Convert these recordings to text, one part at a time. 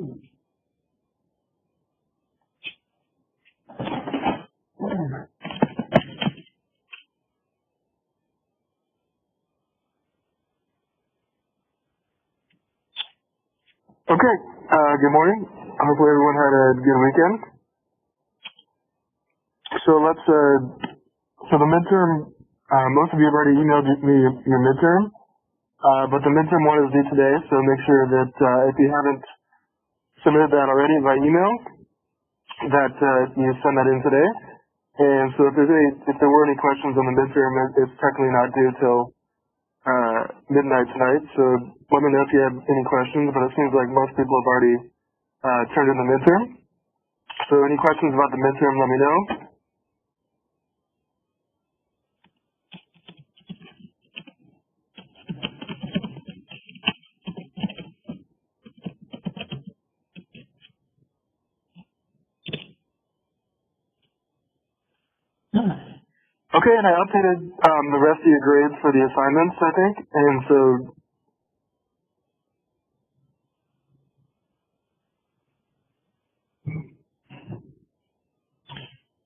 Okay, good morning. Hopefully everyone had a good weekend. So the midterm, most of you have already emailed me your midterm, but the midterm one is due today, so make sure that if you haven't submitted that already by email, that you send that in today. And so if there were any questions on the midterm, it's technically not due till midnight tonight, so let me know if you have any questions, but it seems like most people have already turned in the midterm. So any questions about the midterm, let me know. Okay, and I updated the rest of your grades for the assignments, I think, and so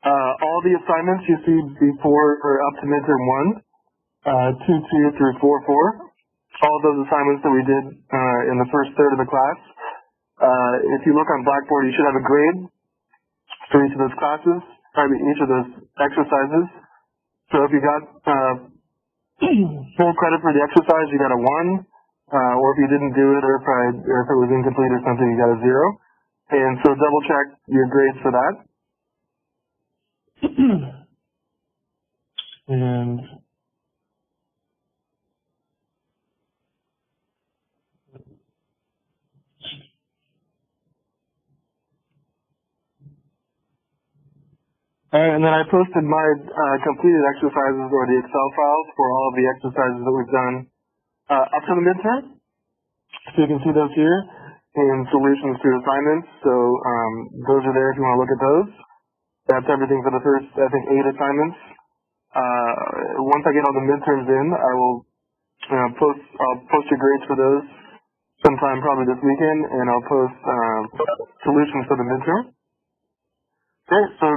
all the assignments you see before or up to midterm 1, 2 through 4, all of those assignments that we did in the first third of the class, if you look on Blackboard, you should have a grade for each of those classes, each of those exercises. So if you got full credit for the exercise, you got a 1, or if you didn't do it, or if it was incomplete or something, you got a 0. And so double check your grades for that. And then I posted my completed exercises or the Excel files for all of the exercises that we've done up to the midterm. So you can see those here in solutions to assignments. So those are there if you want to look at those. That's everything for the first, I think, 8 assignments. Once I get all the midterms in, I will I'll post your grades for those sometime probably this weekend, and I'll post solutions for the midterm. Okay, so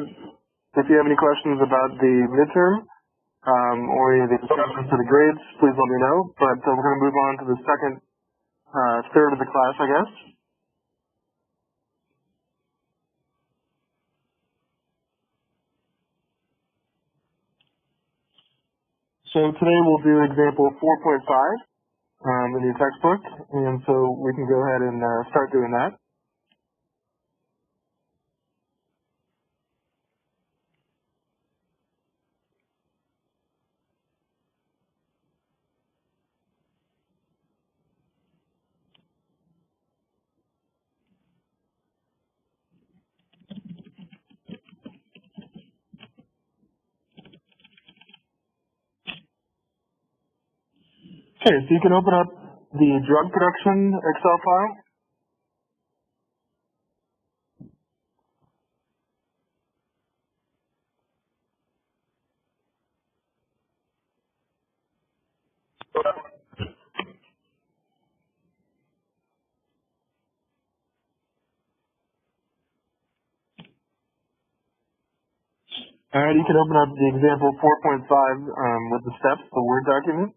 if you have any questions about the midterm or any of the instructions for the grades, please let me know. But we're going to move on to the second third of the class, I guess. So today we'll do example 4.5 in your textbook, and so we can go ahead and start doing that. Okay, so you can open up the drug production Excel file. Alright, you can open up the example 4.5 with the steps, the Word document.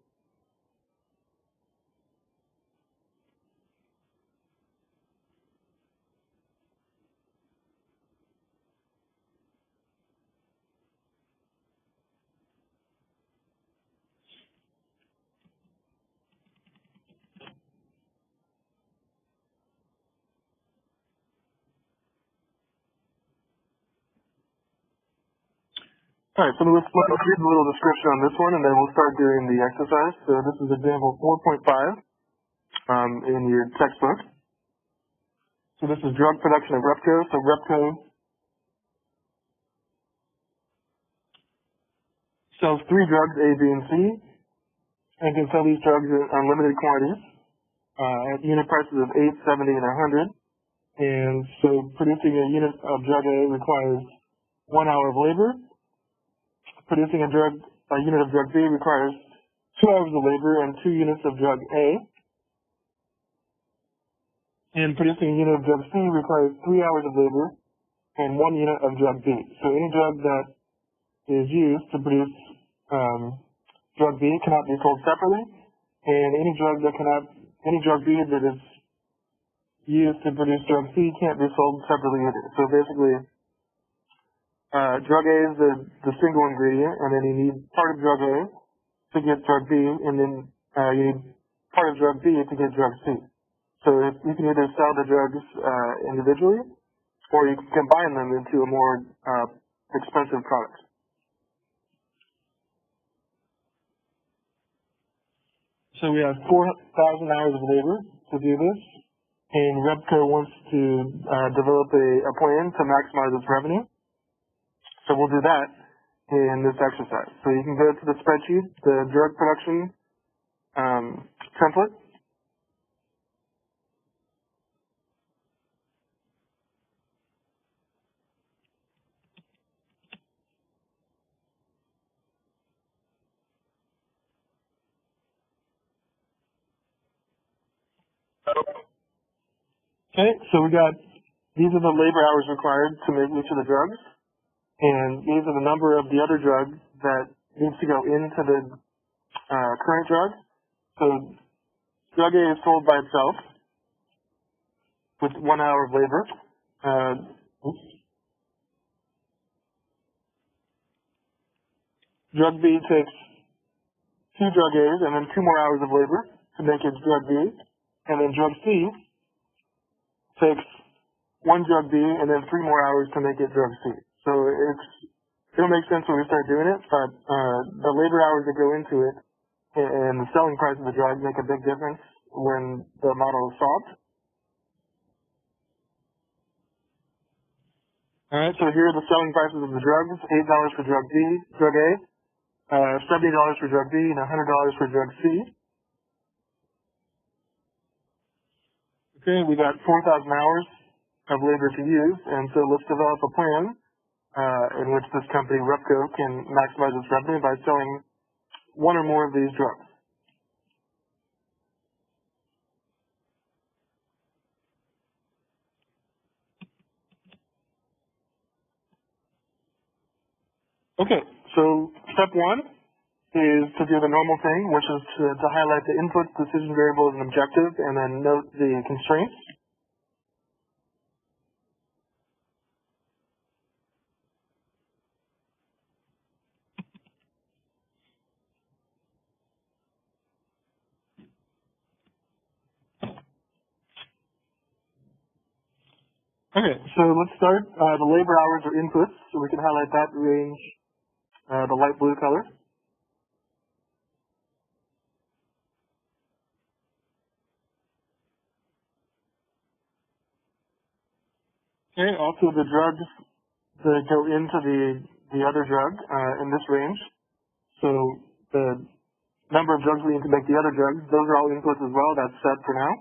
Alright, so let's read a little description on this one, and then we'll start doing the exercise. So this is example 4.5 in your textbook. So this is drug production at Repco. So Repco sells 3 drugs, A, B, and C, and can sell these drugs in unlimited quantities at unit prices of $8, $70, and $100. And so producing a unit of drug A requires 1 hour of labor. Producing a unit of drug B requires 2 hours of labor and 2 units of drug A. And producing a unit of drug C requires 3 hours of labor and 1 unit of drug B. So any drug that is used to produce drug B cannot be sold separately, and any drug B that is used to produce drug C can't be sold separately either. So basically, drug A is the single ingredient, and then you need part of drug A to get drug B, and then you need part of drug B to get drug C. So you can either sell the drugs individually, or you can combine them into a more expensive product. So we have 4,000 hours of labor to do this, and Repco wants to develop a plan to maximize its revenue. So we'll do that in this exercise. So you can go to the spreadsheet, the drug production template. Okay, so these are the labor hours required to make each of the drugs, and these are the number of the other drugs that needs to go into the current drug. So drug A is sold by itself with 1 hour of labor. Drug B takes 2 drug A's and then 2 more hours of labor to make its drug B, and then drug C takes 1 drug B and then 3 more hours to make it drug C. So it'll make sense when we start doing it, but the labor hours that go into it and the selling price of the drug make a big difference when the model is solved. Alright, so here are the selling prices of the drugs: $8 for drug A, $70 for drug B, and $100 for drug C. Okay, we got 4,000 hours of labor to use, and so let's develop a plan in which this company, Repco, can maximize its revenue by selling 1 or more of these drugs. Okay, so step 1 is to do the normal thing, which is to highlight the inputs, decision variables, and objective, and then note the constraints. Okay, so let's start. The labor hours are inputs, so we can highlight that range, the light blue color. Okay, also the drugs that go into the other drug in this range. So the number of drugs we need to make the other drugs, those are all inputs as well. That's set for now.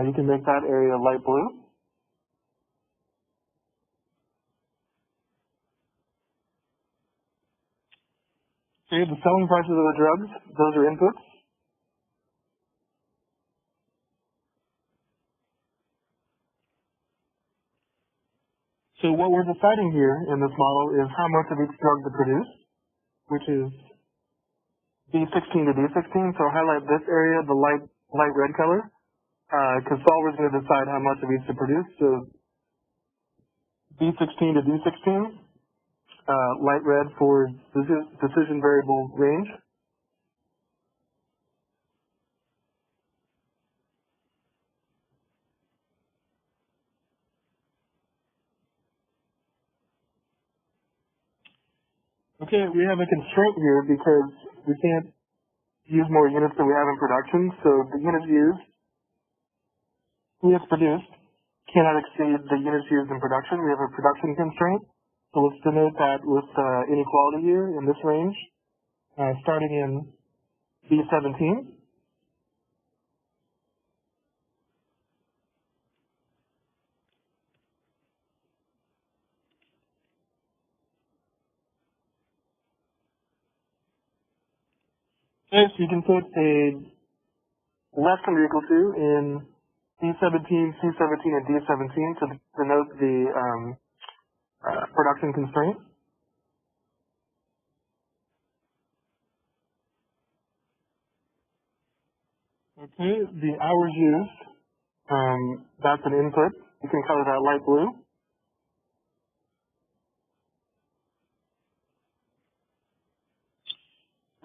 You can make that area light blue. Okay, the selling prices of the drugs, those are inputs. So what we're deciding here in this model is how much of each drug to produce, which is B16 to D16. So highlight this area, the light red color, because solver's going to decide how much of each to produce. So B16 to D16, light red for decision variable range. Okay, we have a constraint here because we can't use more units than we have in production. So the units produced cannot exceed the units used in production. We have a production constraint. So let's denote that with inequality here in this range, starting in B17. Okay, so you can put a less than or equal to in D17, C17, and D17 to denote the production constraint. Okay, the hours used, that's an input. You can color that light blue.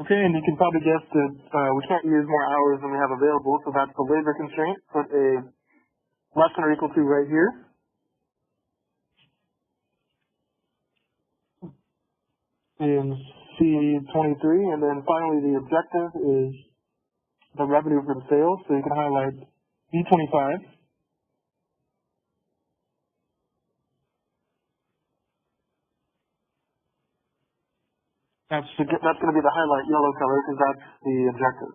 Okay, and you can probably guess that we can't use more hours than we have available, so that's the labor constraint. Put a less than or equal to right here. In C23, and then finally the objective is the revenue from sales, so you can highlight B25. That's going to be the highlight yellow color because that's the objective.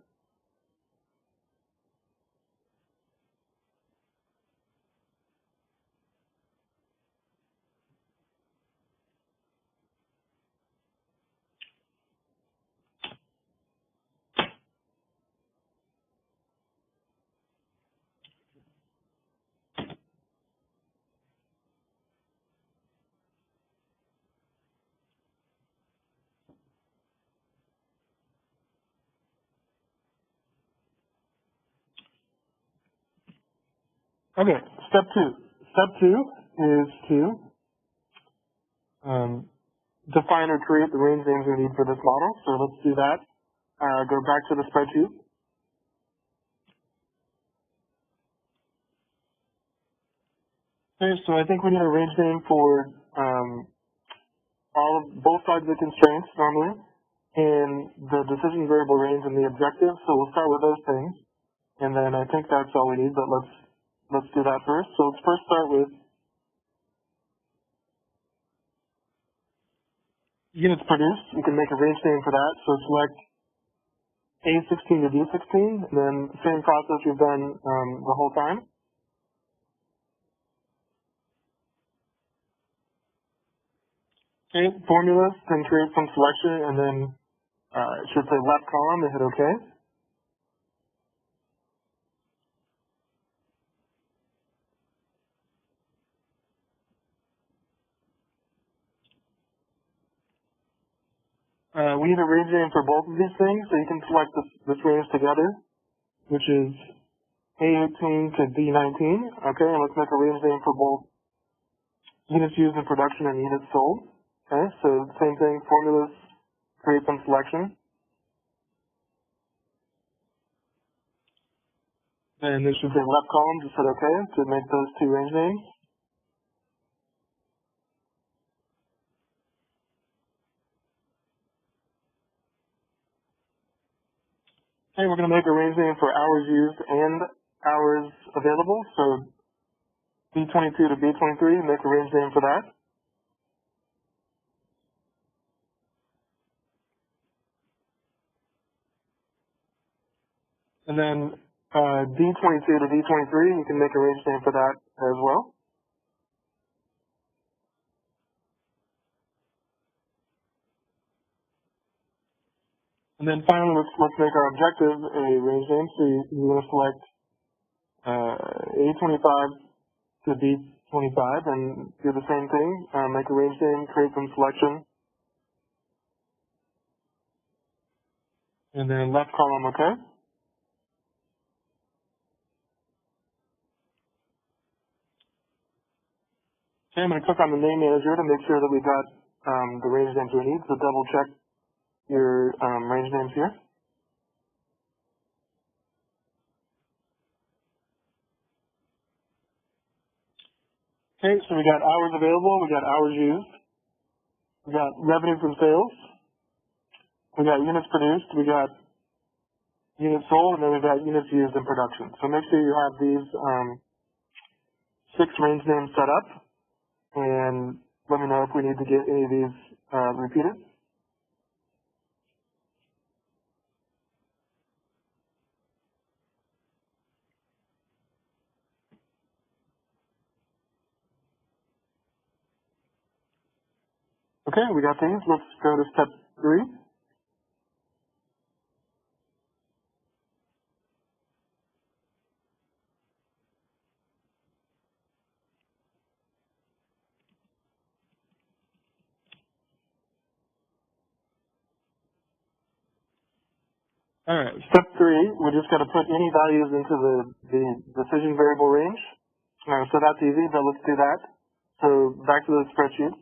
Okay, step two. Step two is to define or create the range names we need for this model. So let's do that. Go back to the spreadsheet. Okay, so I think we need a range name for both sides of the constraints normally, and the decision variable range and the objective. So we'll start with those things, and then I think that's all we need. But let's do that first. So let's first start with units produced. You can make a range name for that. So select A16 to D16, and then same process we've done the whole time. Okay, formulas, then create some selection, and then it should say left column, and hit OK. We need a range name for both of these things, so you can select this range together, which is A18 to D19. Okay, and let's make a range name for both units used in production and units sold. Okay, so same thing, formulas, create some selection. And this should say left column, just hit OK to make those two range names. Okay, we're going to make a range name for hours used and hours available. So B22 to B23, make a range name for that. And then D22 to D23, you can make a range name for that as well. And then finally, let's make our objective a range name. So you want to select A25 to B25 and do the same thing. Make a range name, create some selection. And then left column, OK. Okay, I'm going to click on the name manager to make sure that we got the range names we need. So double check your range names here. Okay, so we got hours available, we got hours used, we got revenue from sales, we got units produced, we got units sold, and then we got units used in production. So make sure you have these 6 range names set up, and let me know if we need to get any of these repeated. Okay, we got these. Let's go to step 3. All right, step 3, we just got to put any values into the decision variable range. So that's easy, but let's do that. So back to the spreadsheet.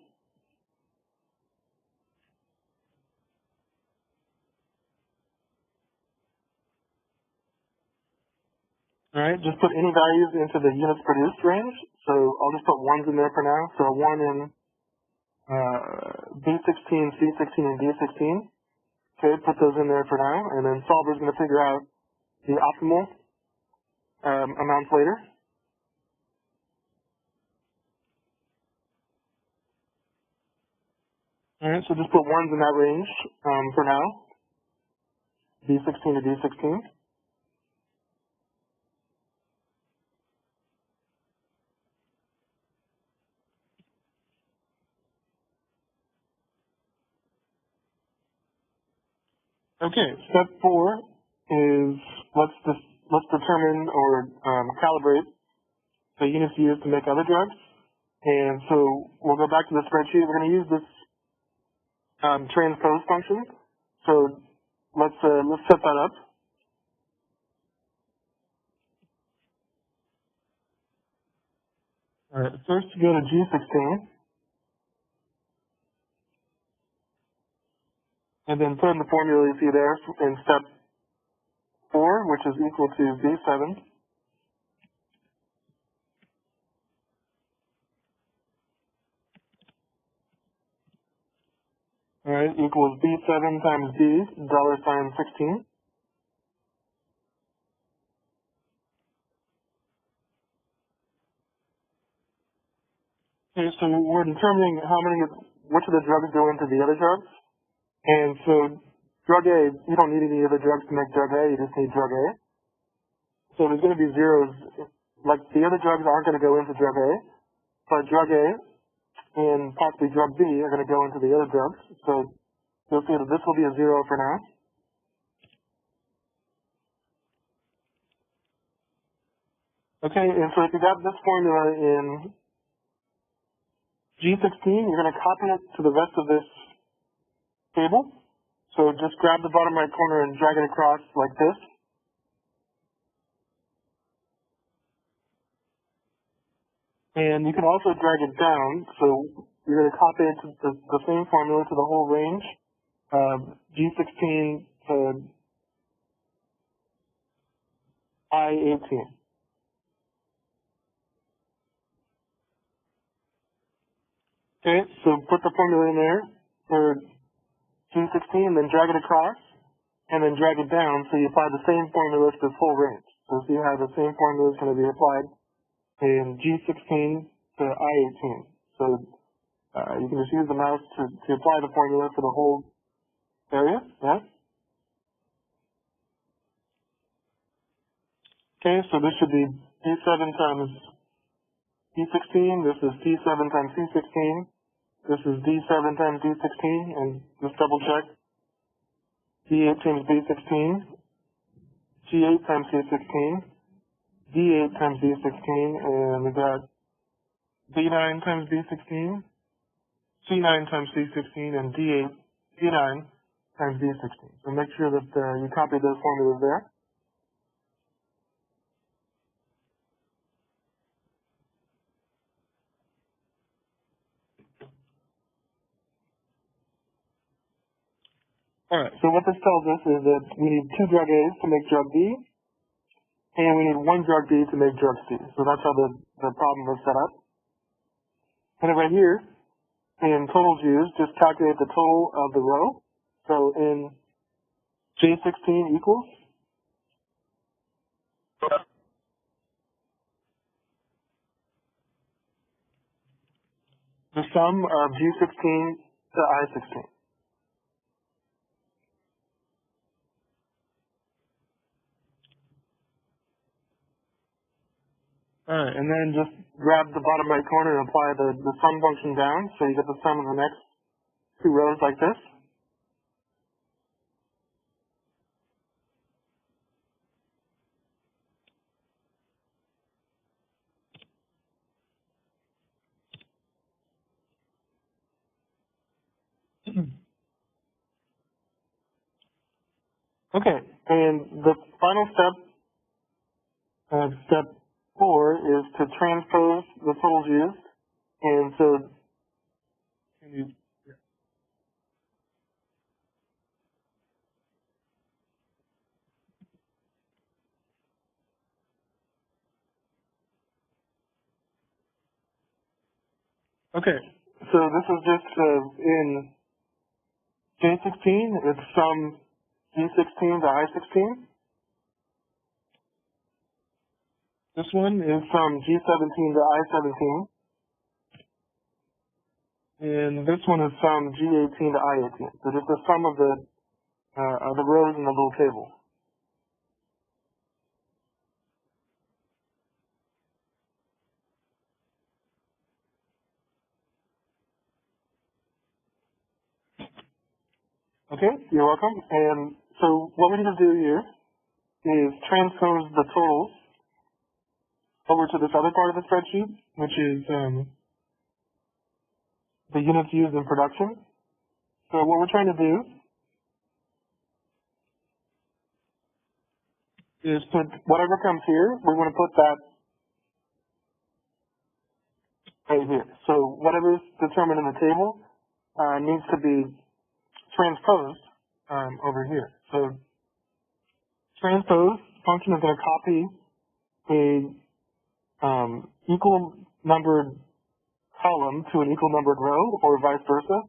All right, just put any values into the units produced range. So I'll just put 1s in there for now. So 1 in B16, C16, and D16. Okay, put those in there for now, and then Solver's going to figure out the optimal amounts later. All right, so just put 1s in that range for now, B16 to D16. Okay, step 4 is let's determine or calibrate the units used to make other drugs. And so we'll go back to the spreadsheet. We're going to use this transpose function. So let's set that up. All right, first go to G16, and then put in the formula you see there in step 4, which is equal to B7. All right, equals B7 times D, $16. Okay, so we're determining which of the drugs go into the other drugs. And so drug A, you don't need any other drugs to make drug A, you just need drug A. So there's going to be zeros, like the other drugs aren't going to go into drug A, but drug A and possibly drug B are going to go into the other drugs. So you'll see that this will be a 0 for now. Okay, and so if you got this formula in G16, you're going to copy it to the rest of this table. So just grab the bottom right corner and drag it across like this. And you can also drag it down. So you're going to copy it to the same formula to the whole range. G16 to I18. Okay, so put the formula in there for G16, then drag it across, and then drag it down so you apply the same formula to this whole range. So see how the same formula is going to be applied in G16 to I18. So you can just use the mouse to apply the formula for the whole area. Yeah. Okay, so this should be D7 times D16. This is D7 times C16. This is D7 times D16, and just double check. D8 times B16, G8 times C16, D8 times D16, and we got D9 times B16, C9 times C16, and D9 times D16. So make sure that you copy those formulas there. All right, so what this tells us is that we need 2 drug A's to make drug B, and we need 1 drug B to make drug C. So that's how the problem was set up. And then right here, in totals used, just calculate the total of the row. So in J16 equals the sum of G16 to I16. Alright, and then just grab the bottom right corner and apply the sum function down, so you get the sum of the next 2 rows like this. Okay, and the final step, step 4, is to transpose the totals used. And so, okay, so this is just in J16, it's sum G16 to I16. This one is sum G17 to I17. And this one is sum G18 to I18. So just the sum of the rows in the little table. Okay, you're welcome. And so what we need to do here is transpose the totals over to this other part of the spreadsheet, which is the units used in production. So what we're trying to do is put whatever comes here, we want to put that right here. So whatever's determined in the table needs to be transposed over here. So transpose function is going to copy a equal numbered column to an equal numbered row, or vice versa.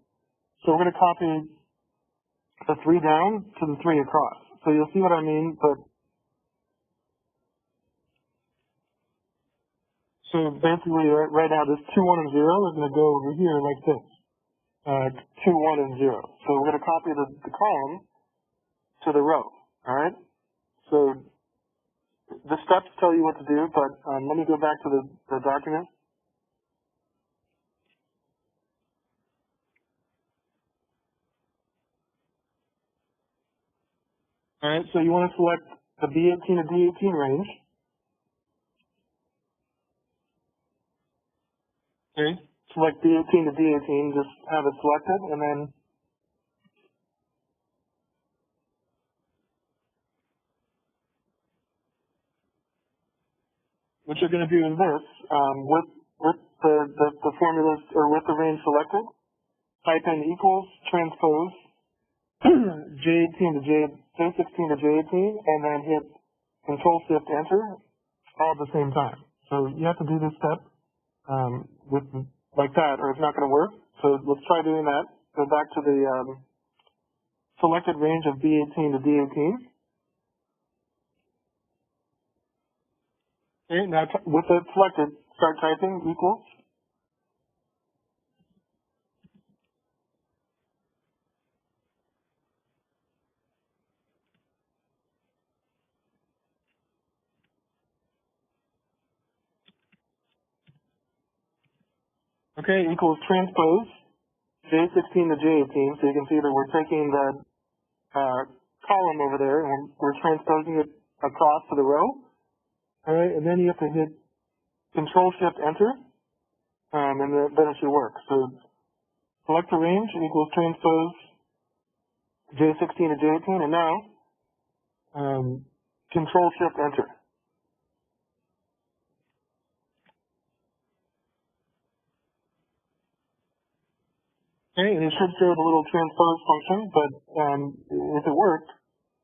So we're going to copy the 3 down to the 3 across. So you'll see what I mean, but so basically right now this 2, 1, and 0 is going to go over here like this. 2, 1, and 0. So we're going to copy the column to the row. Alright? So the steps tell you what to do, but let me go back to the document. Alright, so you want to select the B18 to D18 range. Okay, select B18 to D18, just have it selected, and then what you're going to do is this, with the formulas, or with the range selected, type in equals, transpose, J16 to J18, and then hit Control-Shift-Enter all at the same time. So you have to do this step like that, or it's not going to work. So let's try doing that. Go back to the selected range of B18 to D18. Okay, now with it selected, start typing equals. Okay, equals transpose J16 to J18. So you can see that we're taking that column over there and we're transposing it across to the row. All right, and then you have to hit Control-Shift-Enter, and then it should work. So select the range equals transpose J16 to J18, and now Control-Shift-Enter. Okay, and it should show the little transpose function, but if it worked,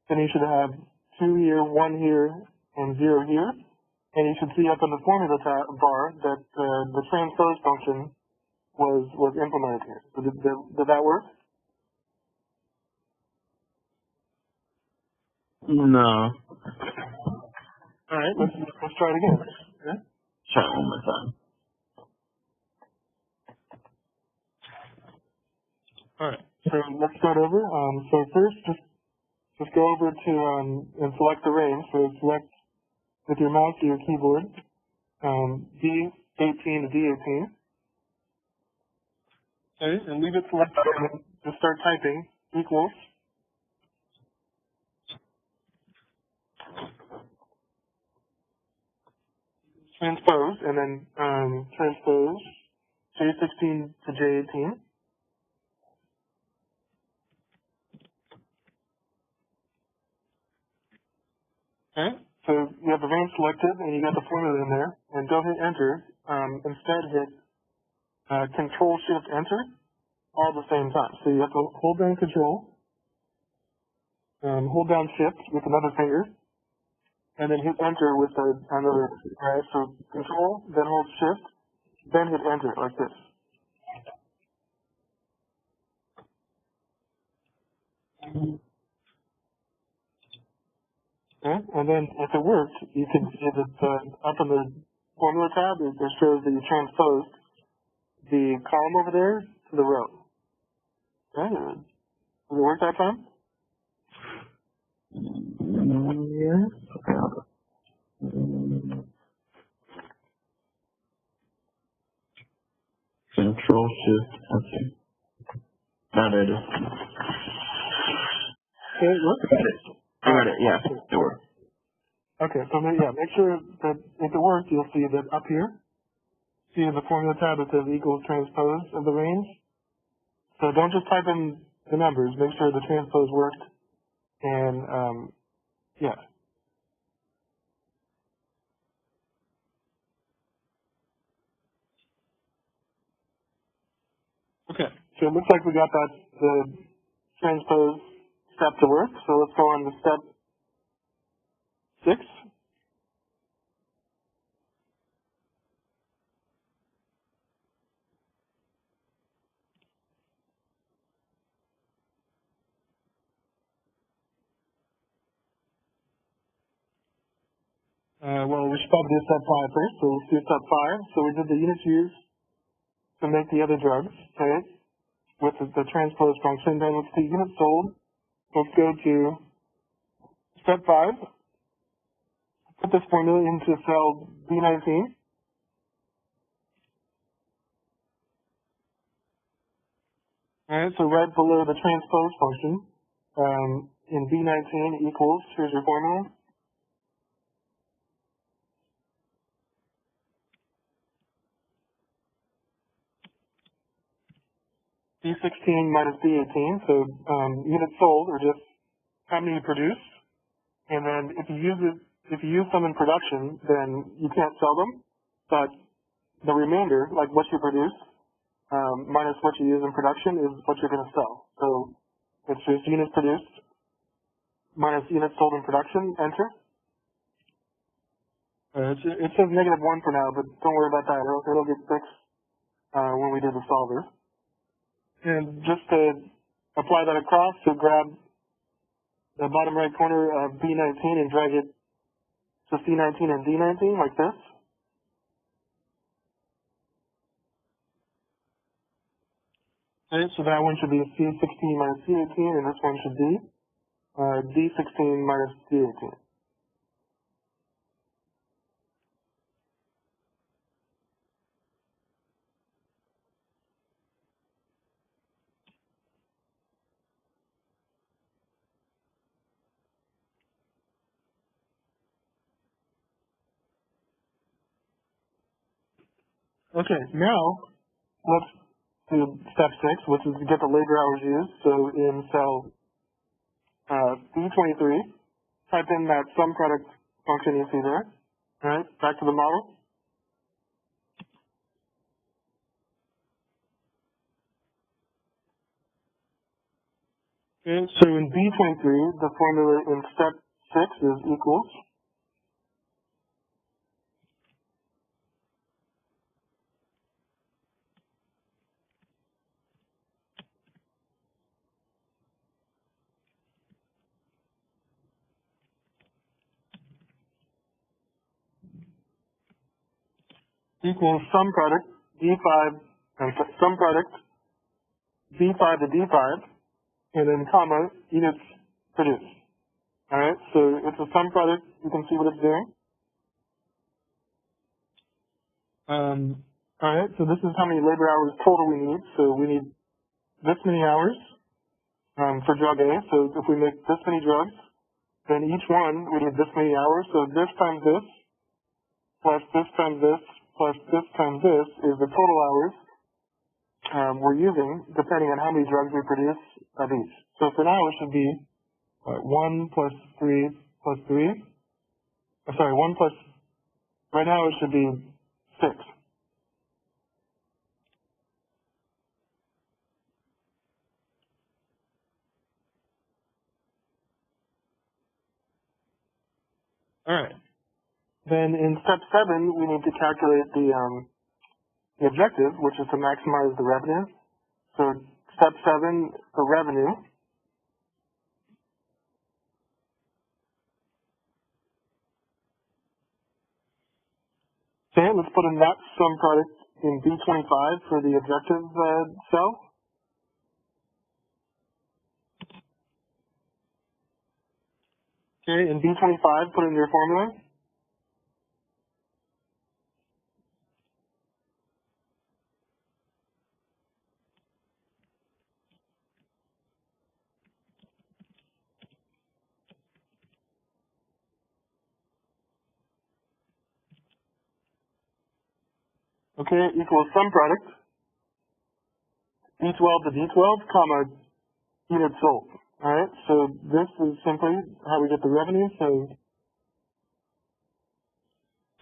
then you should have 2 here, 1 here, and 0 here. And you should see up in the formula bar that the transpose function was implemented here. So did that work? No. All right, let's try it again. Yeah? Try it one more time. All right, so let's start over. So first, just go over to and select the range. So select with your mouse or your keyboard D18 to D18. Okay, and leave it selected and just start typing equals. Transpose, and then transpose J16 to J18. Okay, so you have the range selected and you got the formula in there, and don't hit enter. Instead hit Control Shift Enter all at the same time. So you have to hold down Control, hold down Shift with another finger, and then hit Enter with another. Alright, so Control, then hold Shift, then hit Enter like this. Okay, and then if it worked, you can see that up in the Formula tab, it shows that you transposed the column over there to the row. Okay, did it work that time? Yeah. Control Shift. Okay. Now there it is. Okay, it worked? I got it. Yeah, it worked. Okay, so make sure that if it works, you'll see that up here, see in the Formula tab it says equals transpose of the range. So don't just type in the numbers, make sure the transpose worked, and yeah. Okay, so it looks like we got the transpose step to work, so let's go on to step 6. Well, we should probably do step 5 first, so let's do step 5. So we did the units used to make the other drugs, okay, with the transpose function. Then let's do units sold. Let's go to step 5. Put this formula into cell B19. Alright, so right below the transpose function, in B19 equals, here's your formula. B16 minus B18, so units sold are just how many you produce, and then if you use them in production, then you can't sell them, but the remainder, like what you produce, minus what you use in production is what you're going to sell. So it's just units produced minus units sold in production, enter. It says -1 for now, but don't worry about that. It'll get fixed when we do the solver. And just to apply that across, so grab the bottom right corner of B19 and drag it to C19 and D19 like this. Okay, so that one should be C16 minus C18, and this one should be D16 minus D18. Okay, now let's do step 6, which is to get the labor hours used. So in cell B23, type in that sum product function you see there. All right, back to the model. Okay, so in B23, the formula in step 6 is equals. Equals sum product D5, sum product D5 to D5, and then comma, units produced. Alright, so it's a sum product, you can see what it's doing. Alright, so this is how many labor hours total we need. So we need this many hours for drug A. So if we make this many drugs, then each one we need this many hours. So this times this, plus this times this, plus this times this is the total hours we're using, depending on how many drugs we produce of each. So for now, it should be 1 plus 3 plus 3 sorry, 1 plus, right now it should be 6. Alright. Then in step 7, we need to calculate the objective, which is to maximize the revenue. So step 7 for revenue. Okay, let's put in that sum product in B25 for the objective cell. Okay, in B25, put in your formula. Okay, equals sum product, B12 to B12, comma, units sold. Alright, so this is simply how we get the revenue. So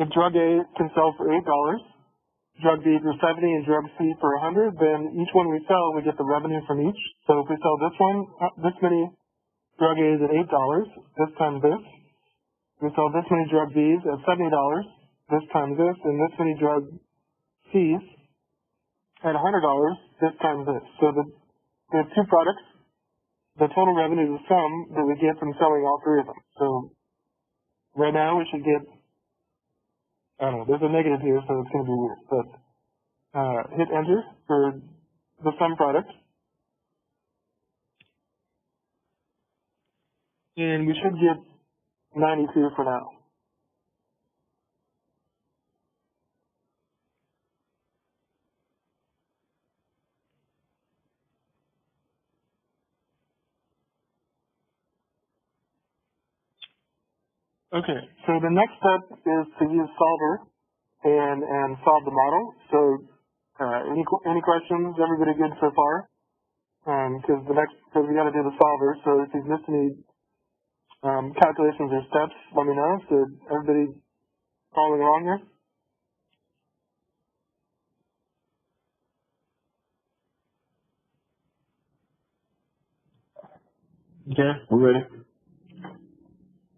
if drug A can sell for $8, drug B for 70, and drug C for 100, then each one we sell, we get the revenue from each. So if we sell this one, this many drug A's at $8, this times this. We sell this many drug B's at $70, this times this, and this many drug C's at $100, this times this. So we have 2 products. The total revenue is the sum that we get from selling all 3 of them. So right now we should get, I don't know, there's a negative here, so it's going to be weird. But hit enter for the sum product. And we should get 92 for now. Okay, so the next step is to use Solver and solve the model. So any questions? Everybody good so far? Because we got to do the Solver. So if you've missed any calculations or steps, let me know. So everybody following along here? Okay, we're ready.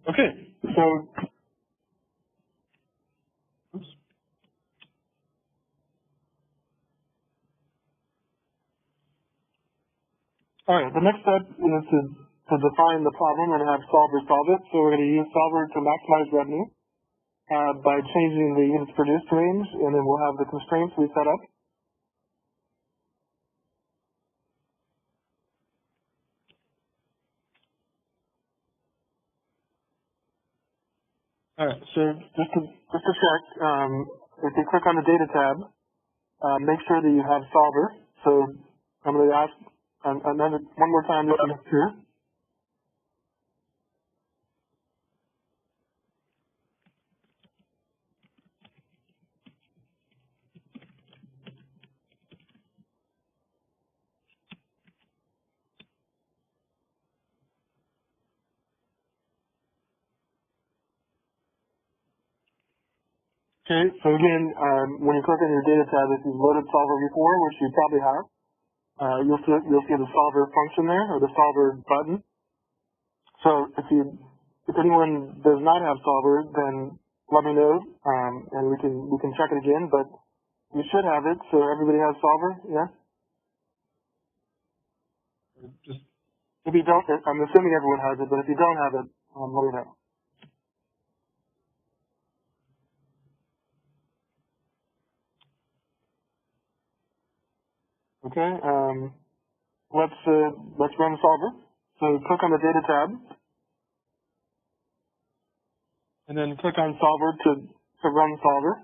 Okay, so all right, the next step is to define the problem and have Solver solve it. So we're going to use Solver to maximize revenue by changing the units produced range, and then we'll have the constraints we set up. All right, so just to check, if you click on the Data tab, make sure that you have Solver. So I'm going to ask one more time to make sure. Okay, so again, when you click on your Data tab, if you've loaded Solver before, which you probably have, you'll see the Solver function there, or the Solver button. So if anyone does not have Solver, then let me know, and we can check it again. But you should have it. So everybody has Solver, yeah. Just if you don't, I'm assuming everyone has it. But if you don't have it, let me know. Okay. Let's run Solver. So click on the Data tab, and then click on Solver to run Solver.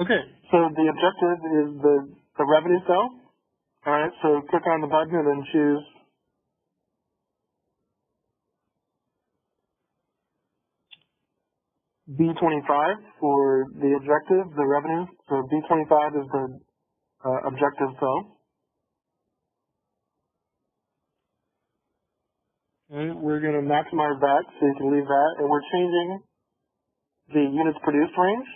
Okay, so the objective is the revenue cell. All right, so click on the button and then choose B25 for the objective, the revenue. So B25 is the objective cell. Okay, we're going to maximize that, so you can leave that. And we're changing the units produced range.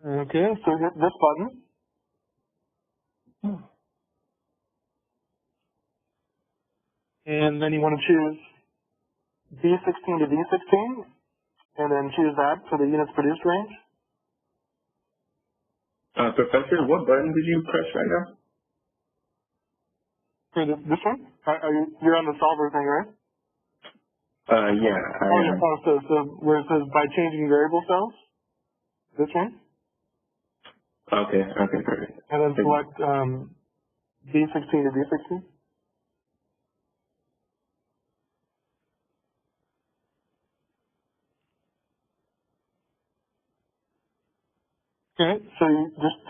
Okay, so hit this button. And then you want to choose B16 to D16, and then choose that for the units produced range. Professor, what button did you press right now? For this one? You're on the solver thing, right? Yeah. So where it says by changing variable cells? This one? Okay, perfect. And then select B16 to D16. Okay, so you just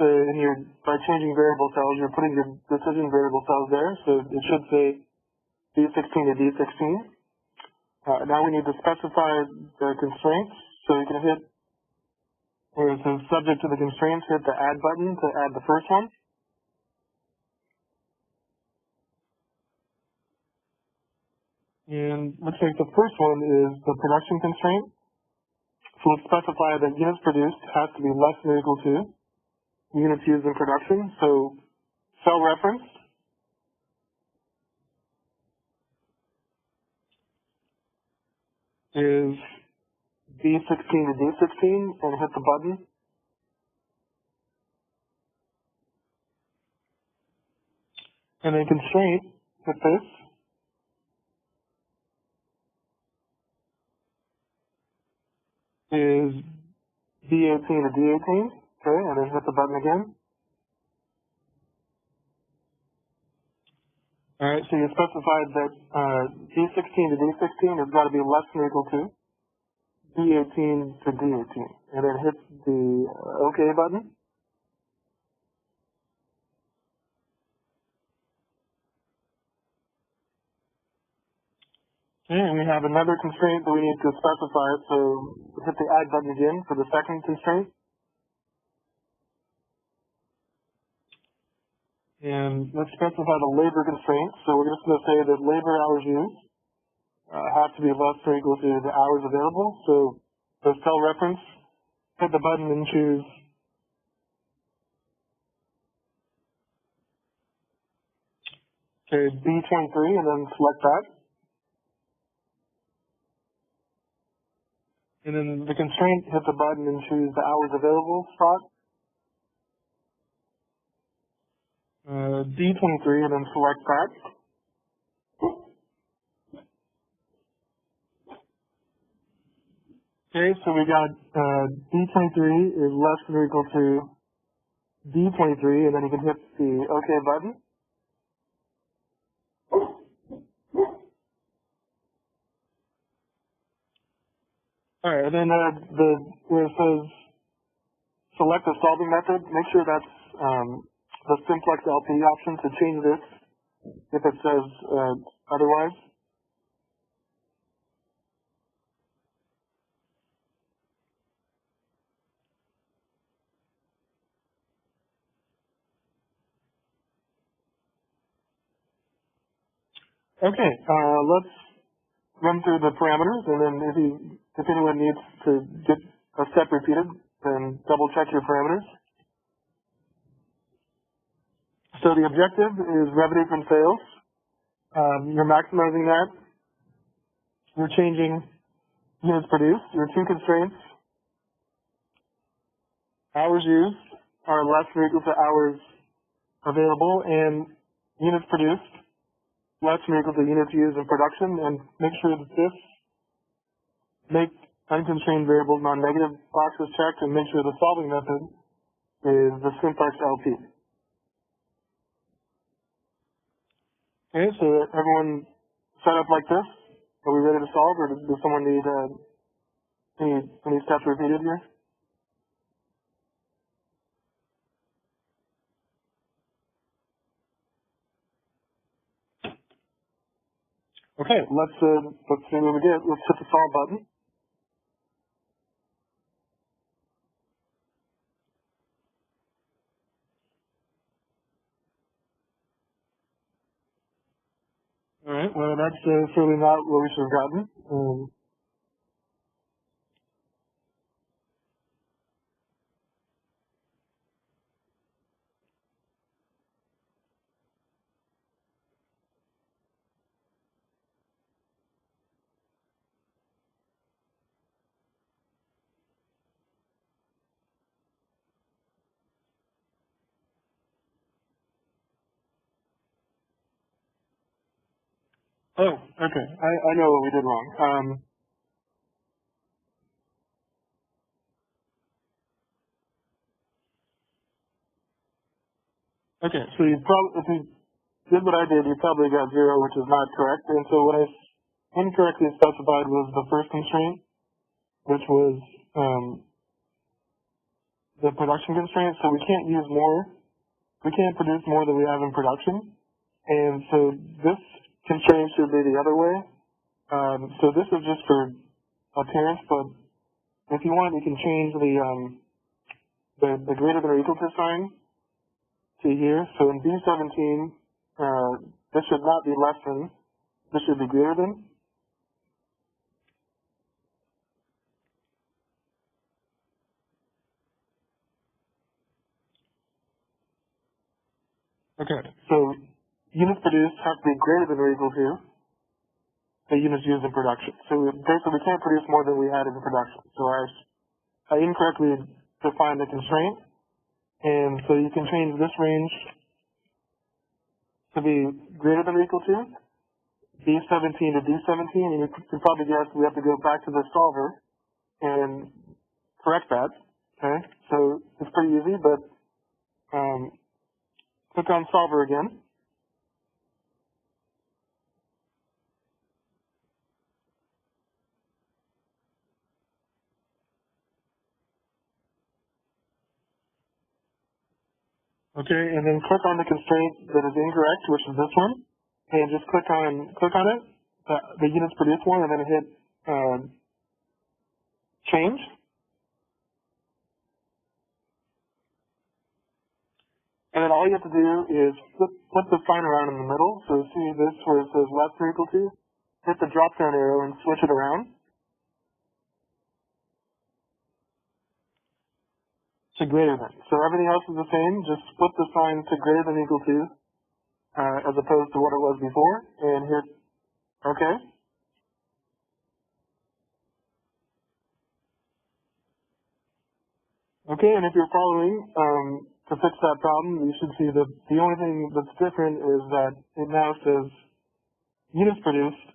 by changing variable cells, you're putting your decision variable cells there. So it should say D16 to D16. Now we need to specify the constraints. So you can hit where it says subject to the constraints, hit the add button to add the first one. And looks like the first one is the production constraint. So let's specify that units produced has to be less than or equal to units used in production. So cell reference is B16 to D16, and hit the button. And then constraint, hit this. Is B18 to D18, okay, and then hit the button again. Alright, so you specified that D16 to D16 has got to be less than or equal to D18 to D18, and then hit the OK button. Okay, and we have another constraint that we need to specify, so hit the add button again for the second constraint. And let's specify the labor constraint. So we're just going to say that labor hours used have to be less than or equal to the hours available. So the cell reference, hit the button and choose B23 and then select that. And then the constraint, hit the button and choose the hours available spot. D23 and then select that. Okay, so we got D23 is less than or equal to D23, and then you can hit the OK button. Alright, and then where it says select a solving method, make sure that's the simplex LP option to change this if it says otherwise. Okay, let's run through the parameters, and then if anyone needs to get a step repeated, then double check your parameters. So the objective is revenue from sales. You're maximizing that. You're changing units produced. Your two constraints, hours used are less than or equal to hours available, and units produced less than or equal to units used in production, and make sure that this make unconstrained variables non-negative box is checked, and make sure the solving method is the simplex LP. Okay, so everyone set up like this? Are we ready to solve, or does someone need any steps repeated here? Okay, let's see what we get. Let's hit the solve button. All right. Well, that's certainly not what we should have gotten. Oh, okay. I know what we did wrong. Okay, so you probably, if you did what I did, you probably got 0, which is not correct. And so what I incorrectly specified was the first constraint, which was the production constraint. So we can't use more. We can't produce more than we have in production. And so this constraint should be the other way. So this is just for appearance, but if you want, you can change the greater than or equal to sign to here. So in B17, this should not be less than, this should be greater than. Okay, so units produced have to be greater than or equal to the units used in production. So basically we can't produce more than we had in production. So I incorrectly defined the constraint, and so you can change this range to be greater than or equal to B17 to D17, and you can probably guess we have to go back to the solver and correct that. Okay, so it's pretty easy, but click on solver again. Okay, and then click on the constraint that is incorrect, which is this one, and just click on it, the units produced one, and then hit change. And then all you have to do is flip the sign around in the middle. So see this where it says less than or equal to, hit the drop down arrow and switch it around to greater than. So everything else is the same, just flip the sign to greater than or equal to, as opposed to what it was before, and hit OK. Okay, and if you're following, to fix that problem, you should see that the only thing that's different is that it now says units produced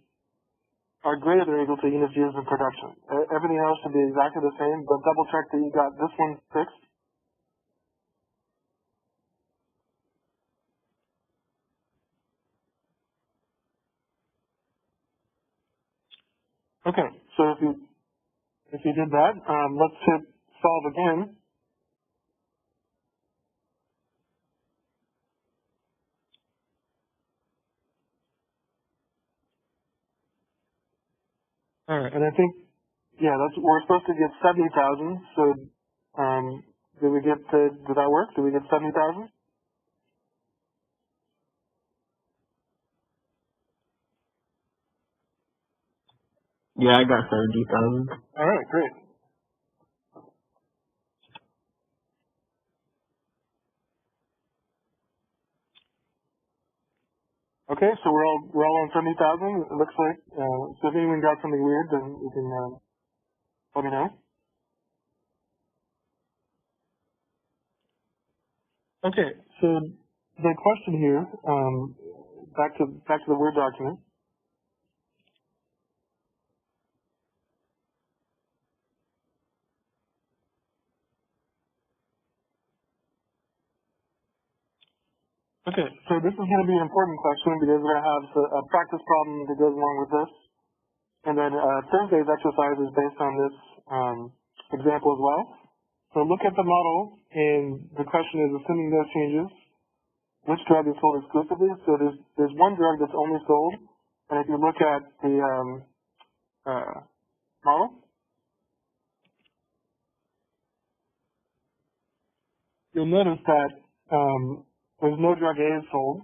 are greater than or equal to units used in production. Everything else should be exactly the same, but double check that you got this one fixed. Okay, so if you did that, let's hit solve again. All right, and I think, yeah, we're supposed to get 70,000. So, did that work? Did we get 70,000? Yeah, I got 70,000. All right, great. Okay, so we're all on 70,000. It looks like. So if anyone got something weird, then you can let me know. Okay, so the question here, back to the Word document. Okay, so this is going to be an important question because we're going to have a practice problem that goes along with this. And then Thursday's exercise is based on this example as well. So look at the model, and the question is, assuming those changes, which drug is sold exclusively? So there's one drug that's only sold, and if you look at the model, you'll notice that there's no drug A is sold,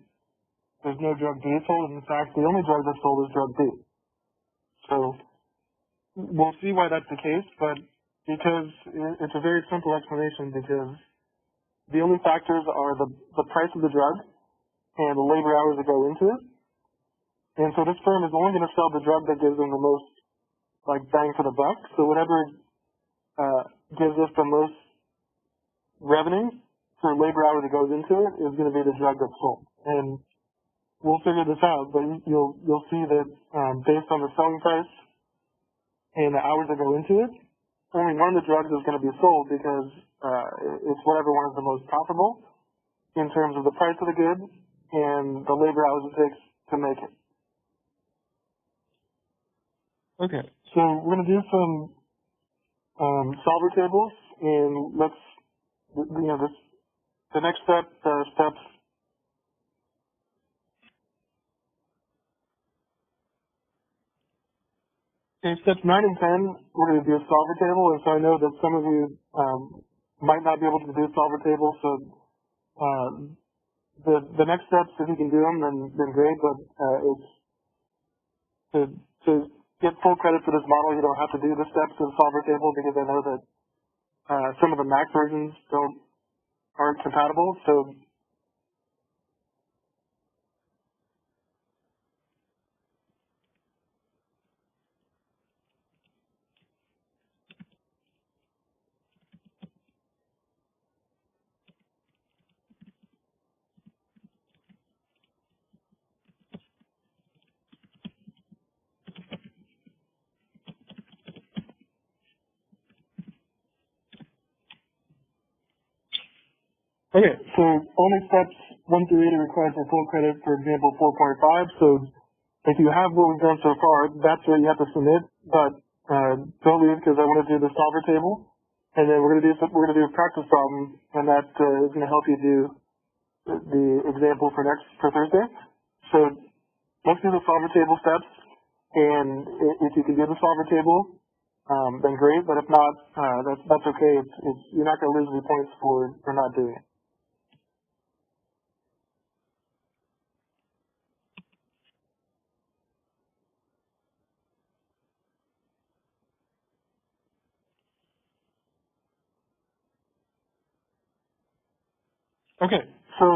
there's no drug B sold. In fact, the only drug that's sold is drug B. So we'll see why that's the case, but because it's a very simple explanation, because the only factors are the price of the drug and the labor hours that go into it. And so this firm is only going to sell the drug that gives them the most, like, bang for the buck. So whatever gives us the most revenue for labor hour that goes into it is going to be the drug that's sold. And we'll figure this out, but you'll see that based on the selling price and the hours that go into it, only one of the drugs is going to be sold because it's whatever one is the most profitable in terms of the price of the good and the labor hours it takes to make it. Okay, so we're going to do some solver tables, and let's, the next step, steps. Okay, steps 9 and 10, we're going to do a solver table, and so I know that some of you might not be able to do solver tables, so the next steps, if you can do them, then great, but it's to get full credit for this model, you don't have to do the steps of the solver table, because I know that some of the Mac versions aren't compatible, so okay, so only steps 1 through 8 are required for full credit, for example, 4.5. So if you have what we've done so far, that's what you have to submit. But don't leave, because I want to do the solver table, and then we're going to do a practice problem, and that is going to help you do the example for Thursday. So let's do the solver table steps, and if you can do the solver table, then great. But if not, that's okay. You're not going to lose any points for not doing it. Okay, so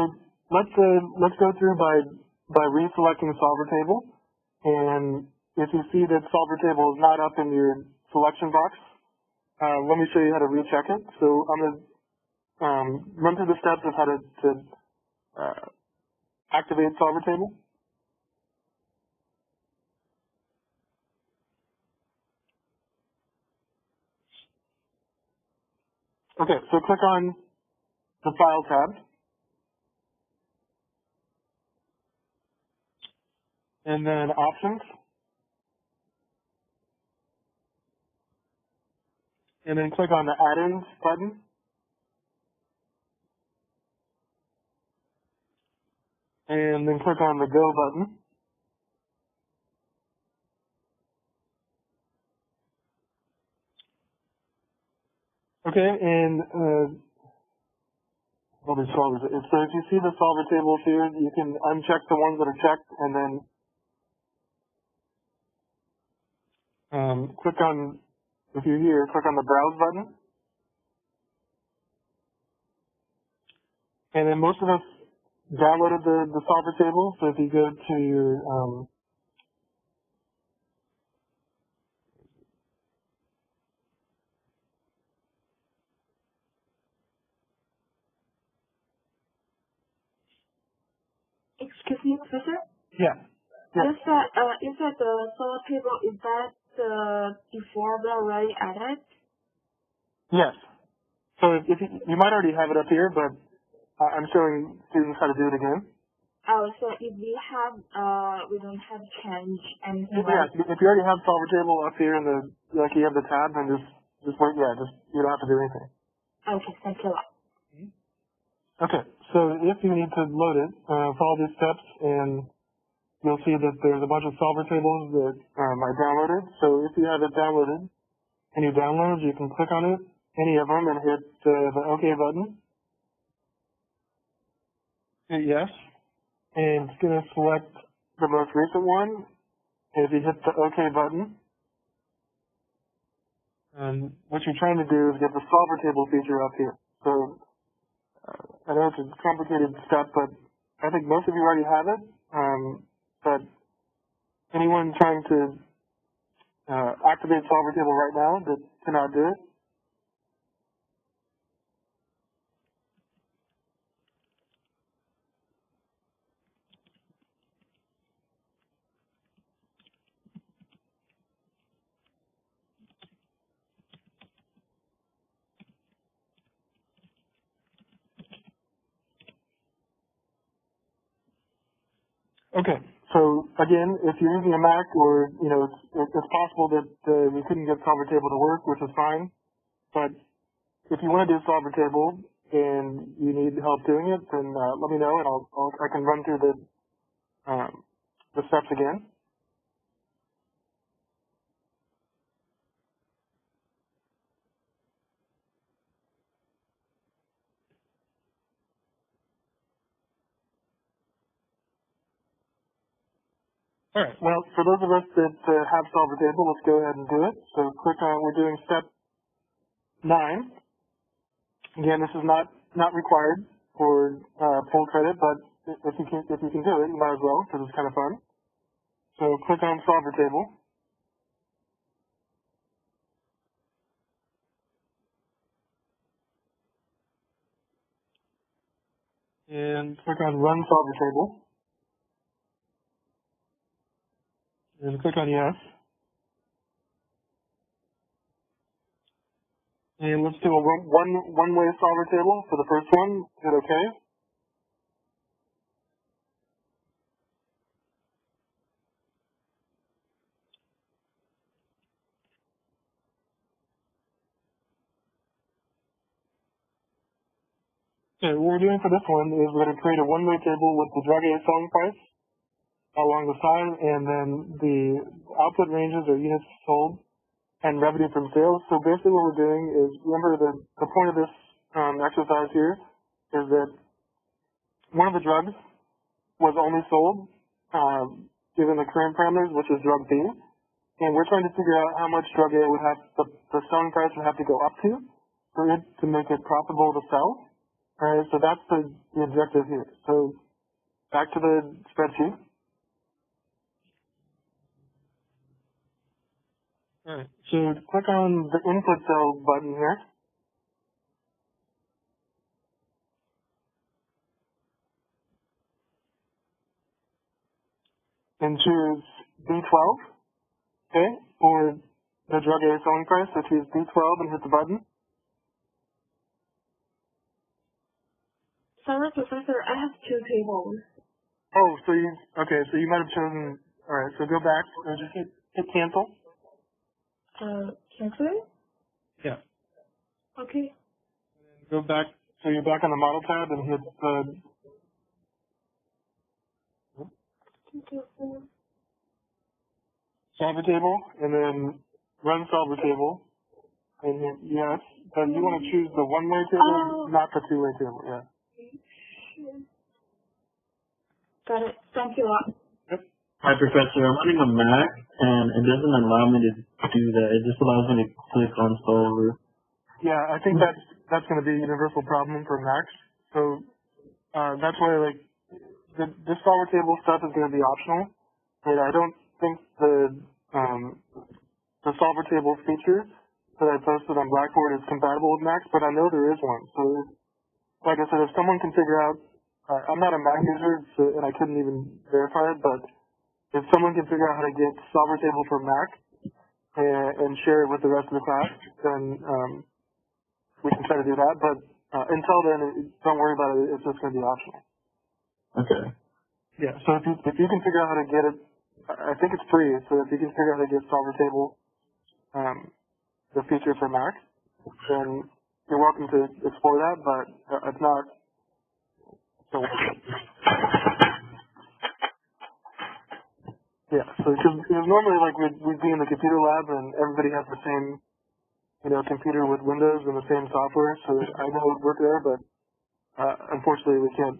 let's go through by reselecting solver table, and if you see that solver table is not up in your selection box, let me show you how to recheck it. So I'm going to run through the steps of how to activate solver table. Okay, so click on the File tab, and then Options, and then click on the Add-ins button, and then click on the Go button. Okay, and all these solvers. So if you see the solver tables here, you can uncheck the ones that are checked, and then click on, if you're here, click on the Browse button. And then most of us downloaded the solver table, so if you go to your Excuse me, Professor? yeah. Is that the solver table, is that before we already added? Yes. So if you might already have it up here, but I'm showing students how to do it again. Oh, so if we have, we don't have change anything. Yeah, if you already have solver table up here in like you have the tab, then just wait. Yeah, you don't have to do anything. Okay, thank you a lot. Okay, so if you need to load it, follow these steps, and you'll see that there's a bunch of solver tables that I downloaded. So if you have it downloaded, and you download, you can click on it, any of them, and hit the OK button. Hit yes. and it's going to select the most recent one. And if you hit the OK button, what you're trying to do is get the solver table feature up here. So I know it's a complicated step, but I think most of you already have it. But anyone trying to activate solver table right now that cannot do it, okay, so again, if you're using a Mac or, it's possible that you couldn't get solver table to work, which is fine. But if you want to do solver table and you need help doing it, then let me know and I can run through the steps again. All right. Well, for those of us that have solver table, let's go ahead and do it. So click on, we're doing step 9. Again, this is not required for full credit, but if you can do it, you might as well because it's kind of fun. So click on solver table. And click on run solver table. And click on yes. And let's do a one-way solver table for the first one. Hit OK. Okay, what we're doing for this one is we're going to create a one-way table with the drug A selling price along the side, and then the output ranges or units sold and revenue from sales. So basically what we're doing is, remember the point of this exercise here is that one of the drugs was only sold given the current parameters, which is drug B, and we're trying to figure out how much drug A would have, the selling price would have to go up to for it to make it profitable to sell. All right, so that's the objective here. So back to the spreadsheet. All right, so click on the input cell button here. And choose B12, okay, for the drug A selling price. So choose B12 and hit the button. Sorry, Professor, I have 2 tables. Oh, so you might have chosen, all right, so go back and just hit cancel. Cancel? Yeah. Okay. Go back, so you're back on the model tab and hit solver table, and then run solver table, and hit yes. But you want to choose the one-way table, not the two-way table, yeah. Got it. Thank you a lot. Yep. Hi, Professor. I'm running a Mac, and it doesn't allow me to do that. It just allows me to click on solver. Yeah, I think that's going to be a universal problem for Macs. So that's why, like, this solver table stuff is going to be optional. And I don't think the solver table feature that I posted on Blackboard is compatible with Macs, but I know there is one. So, like I said, if someone can figure out, I'm not a Mac user, so, and I couldn't even verify it, but if someone can figure out how to get solver table for Mac and share it with the rest of the class, then we can try to do that. But until then, don't worry about it. It's just going to be optional. Okay. Yeah. So if you can figure out how to get it, I think it's free. So if you can figure out how to get solver table, the feature for Mac, then you're welcome to explore that. But if not, don't worry. Yeah. So because normally, like we'd be in the computer lab and everybody has the same, computer with Windows and the same software. So I know it would work there, but unfortunately we can't.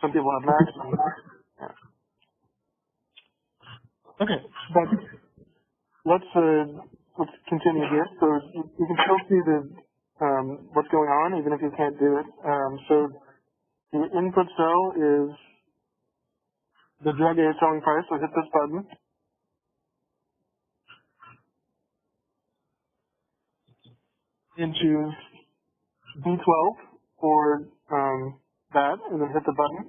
Some people have Macs. Yeah. Okay, but let's continue here. So you can still see what's going on, even if you can't do it. So the input cell is the drug A selling price. So hit this button. And choose B12 for that, and then hit the button.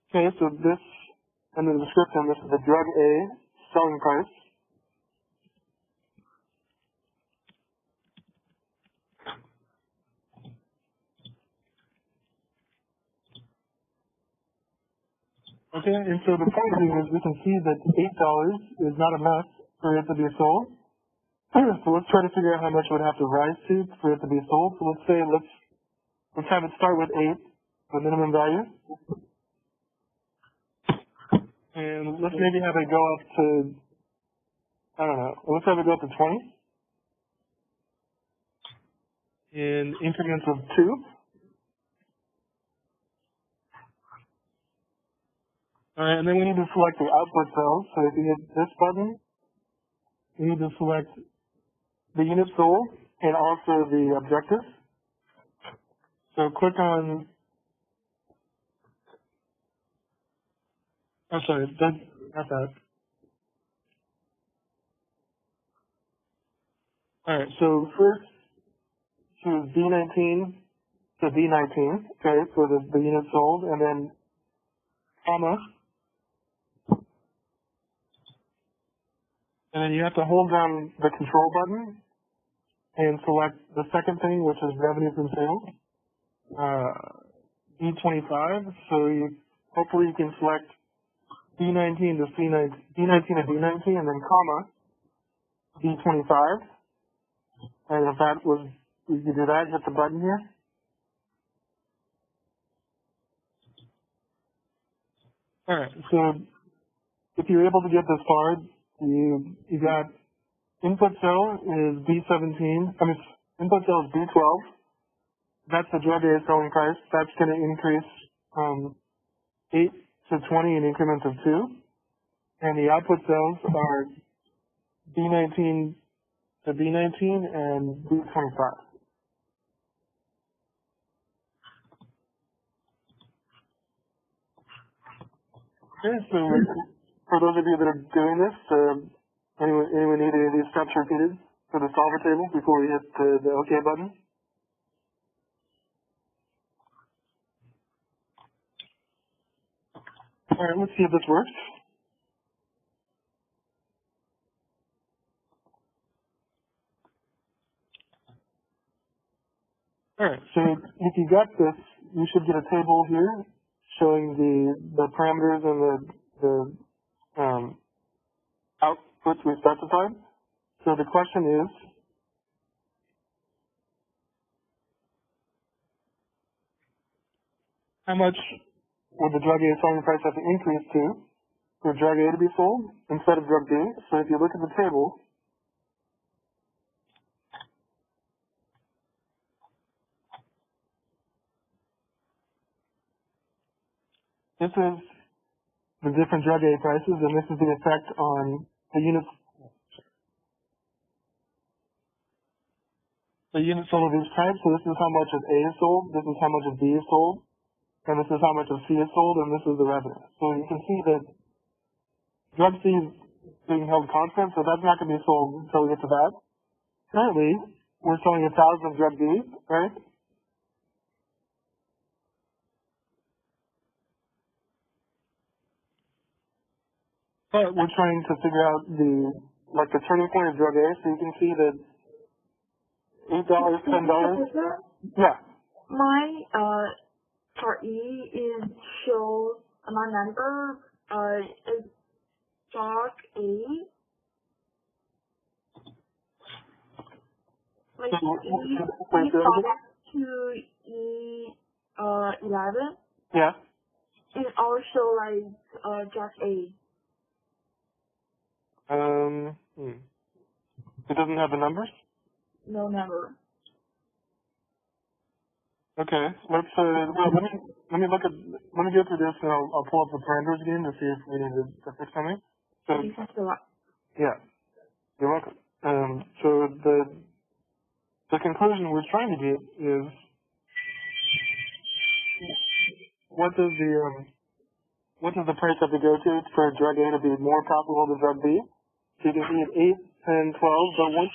Okay, so this, in the description, this is the drug A selling price. Okay, and so the point here is we can see that $8 is not enough for it to be sold. So let's try to figure out how much it would have to rise to for it to be sold. So let's say, let's have it start with 8, the minimum value. And let's maybe have it go up to, I don't know, let's have it go up to 20. In increments of 2. Alright, and then we need to select the output cells. So if you hit this button, you need to select the unit sold and also the objective. So click on, I'm sorry, not that. Alright, so first choose B19 to B19, okay, for the unit sold, and then comma, and then you have to hold down the control button and select the second thing, which is revenue from sales, B25. So hopefully you can select B19 to C19, B19 to B19, and then comma, B25. And if that was, you can do that, hit the button here. Alright, so if you're able to get this far, you got input cell is B17, input cell is B12. That's the drug A selling price. That's going to increase 8 to 20 in increments of 2. And the output cells are B19 to B19 and B25. Okay, so for those of you that are doing this, anyone need any of these steps repeated for the solver table before we hit the OK button? Alright, let's see if this works. Alright, so if you got this, you should get a table here showing the parameters and the outputs we specified. So the question is, how much would the drug A selling price have to increase to for drug A to be sold instead of drug B? So if you look at the table, this is the different drug A prices, and this is the effect on the units sold of each type. So this is how much of A is sold, this is how much of B is sold, and this is how much of C is sold, and this is the revenue. So you can see that drug C is being held constant, so that's not going to be sold until we get to that. Currently, we're selling 1,000 of drug B, right? But we're trying to figure out the turning point of drug A, so you can see that $8, $10. Yeah. My for E is shows my number is drug A. Like E to E11. Yeah. And also like drug A. It doesn't have the numbers? No number. Okay, let's well, let me go through this and I'll pull up the parameters again to see if we need to fix something. So Thanks a lot. yeah, you're welcome. So the conclusion we're trying to get is what does the price have to go to for drug A to be more profitable than drug B? So you can see at 8, 10, 12, but once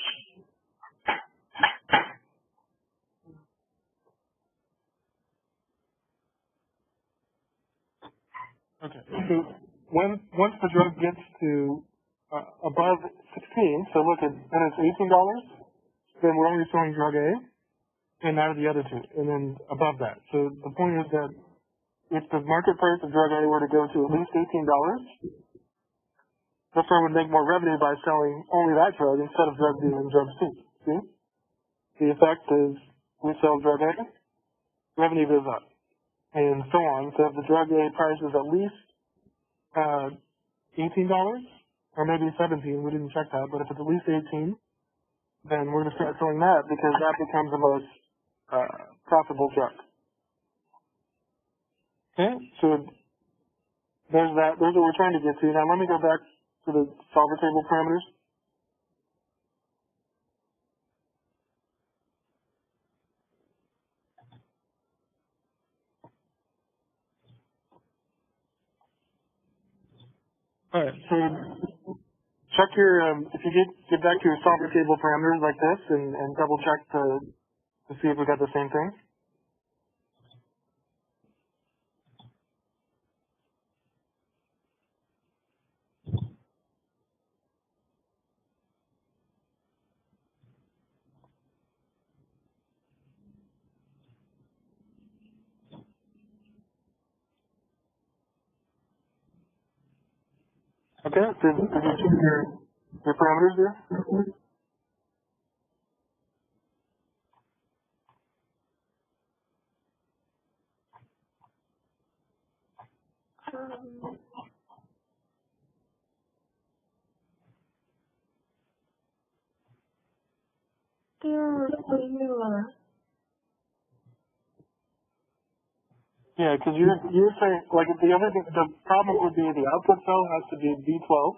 okay, so once the drug gets to above 16, so look at when it's $18, then we're only selling drug A, and not the other two, and then above that. So the point is that if the market price of drug A were to go to at least $18, the firm would make more revenue by selling only that drug instead of drug B and drug C. See? The effect is we sell drug A, revenue goes up, and so on. So if the drug A price is at least $18, or maybe 17, we didn't check that, but if it's at least 18, then we're going to start selling that because that becomes the most profitable drug. Okay, so there's that. There's what we're trying to get to. Now let me go back to the solver table parameters. All right, so check your, if you get back to your solver table parameters like this and double check to see if we got the same thing. Okay, did you check your parameters there? They're similar. Yeah, because you're saying, like, the other thing, the problem would be the output cell has to be B12.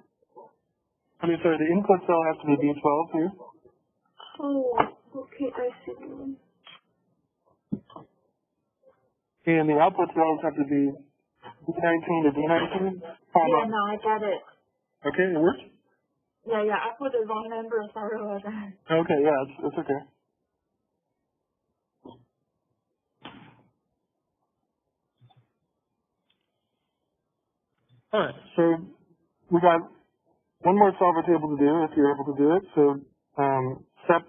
I mean, sorry, the input cell has to be B12 here. Oh, okay, I see. And the output cells have to be D19 to D19. Yeah, no, I got it. Okay, it works? Yeah, I put the wrong number. Sorry about that. Okay, yeah, it's okay. Alright, so we got one more solver table to do if you're able to do it. So step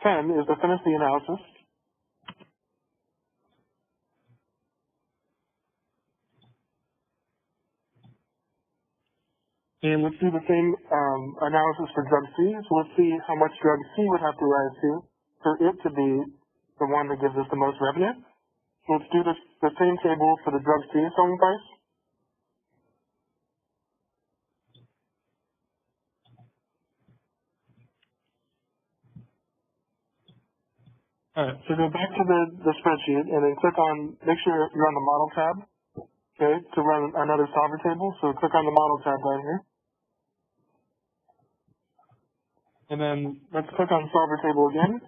10 is to finish the analysis. And let's do the same analysis for drug C. So let's see how much drug C would have to rise to for it to be the one that gives us the most revenue. So let's do the same table for the drug C selling price. Alright, so go back to the spreadsheet and then click on, make sure you're on the model tab, okay, to run another solver table. So click on the model tab right here. And then let's click on solver table again.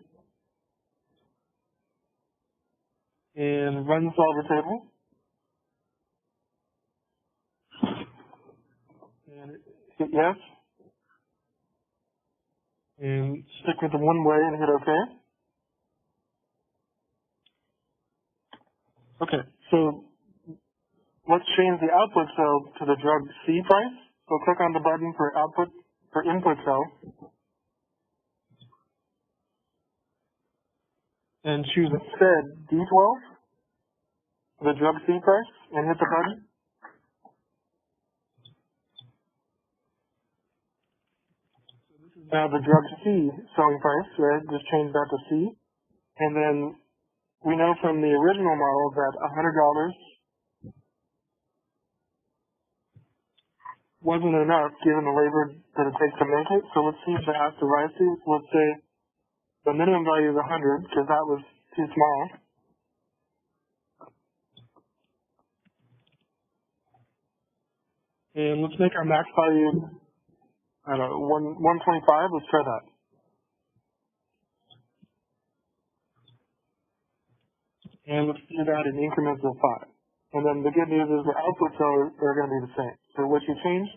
And run the solver table. And hit yes. And stick with the one way and hit OK. Okay, so let's change the output cell to the drug C price. So click on the button for input cell. And choose instead D12, the drug C price, and hit the button. Now the drug C selling price, right, just change that to C. And then we know from the original model that $100 wasn't enough given the labor that it takes to make it. So let's see if it has to rise to. So let's say the minimum value is 100 because that was see you tomorrow. And let's make our max value, I don't know, 125. Let's try that. And let's do that in increments of 5. And then the good news is the output cells are going to be the same. So what you changed,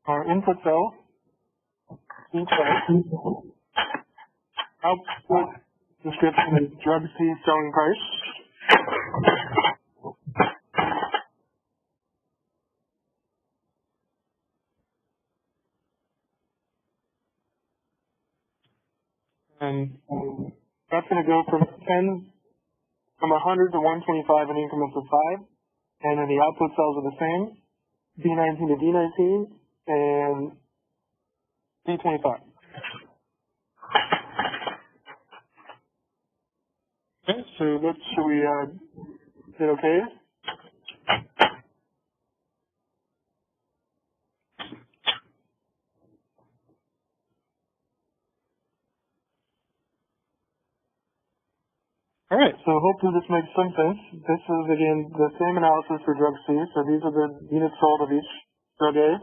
our input cell, output description is drug C selling price. And that's going to go from 100 to 125 in increments of 5. And then the output cells are the same, D19 to D19, and D25. Okay, so should we hit OK? All right, so hopefully this makes some sense. This is, again, the same analysis for drug C. So these are the units sold of each drug A,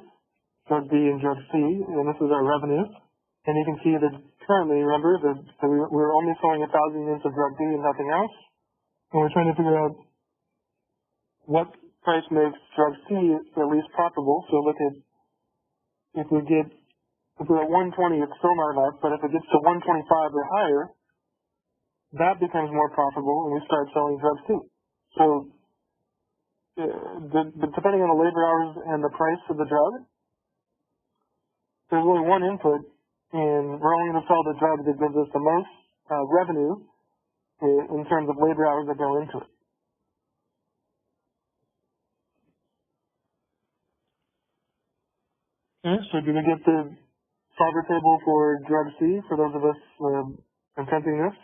drug B, and drug C, and this is our revenue. And you can see that currently, remember, that we're only selling 1,000 units of drug B and nothing else. And we're trying to figure out what price makes drug C at least profitable. So look at, if we're at 120, it's still not enough, but if it gets to 125 or higher, that becomes more profitable, and we start selling drugs too. So, depending on the labor hours and the price of the drug, there's only one input, and we're only going to sell the drug that gives us the most revenue in terms of labor hours that go into it. Okay, so do we get the solver table for drug C for those of us attempting this?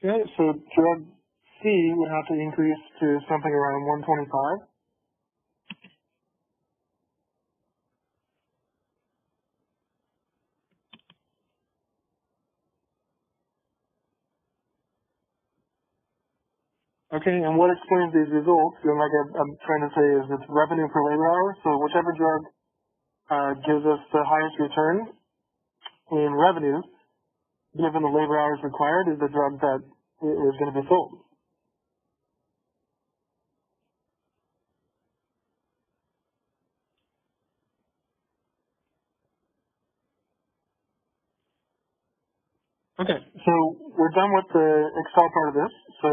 Okay, so drug C would have to increase to something around 125. Okay, and what explains these results, and like I'm trying to say, is it's revenue per labor hour. So whichever drug gives us the highest return in revenue, given the labor hours required, is the drug that is going to be sold. Okay, so we're done with the Excel part of this. So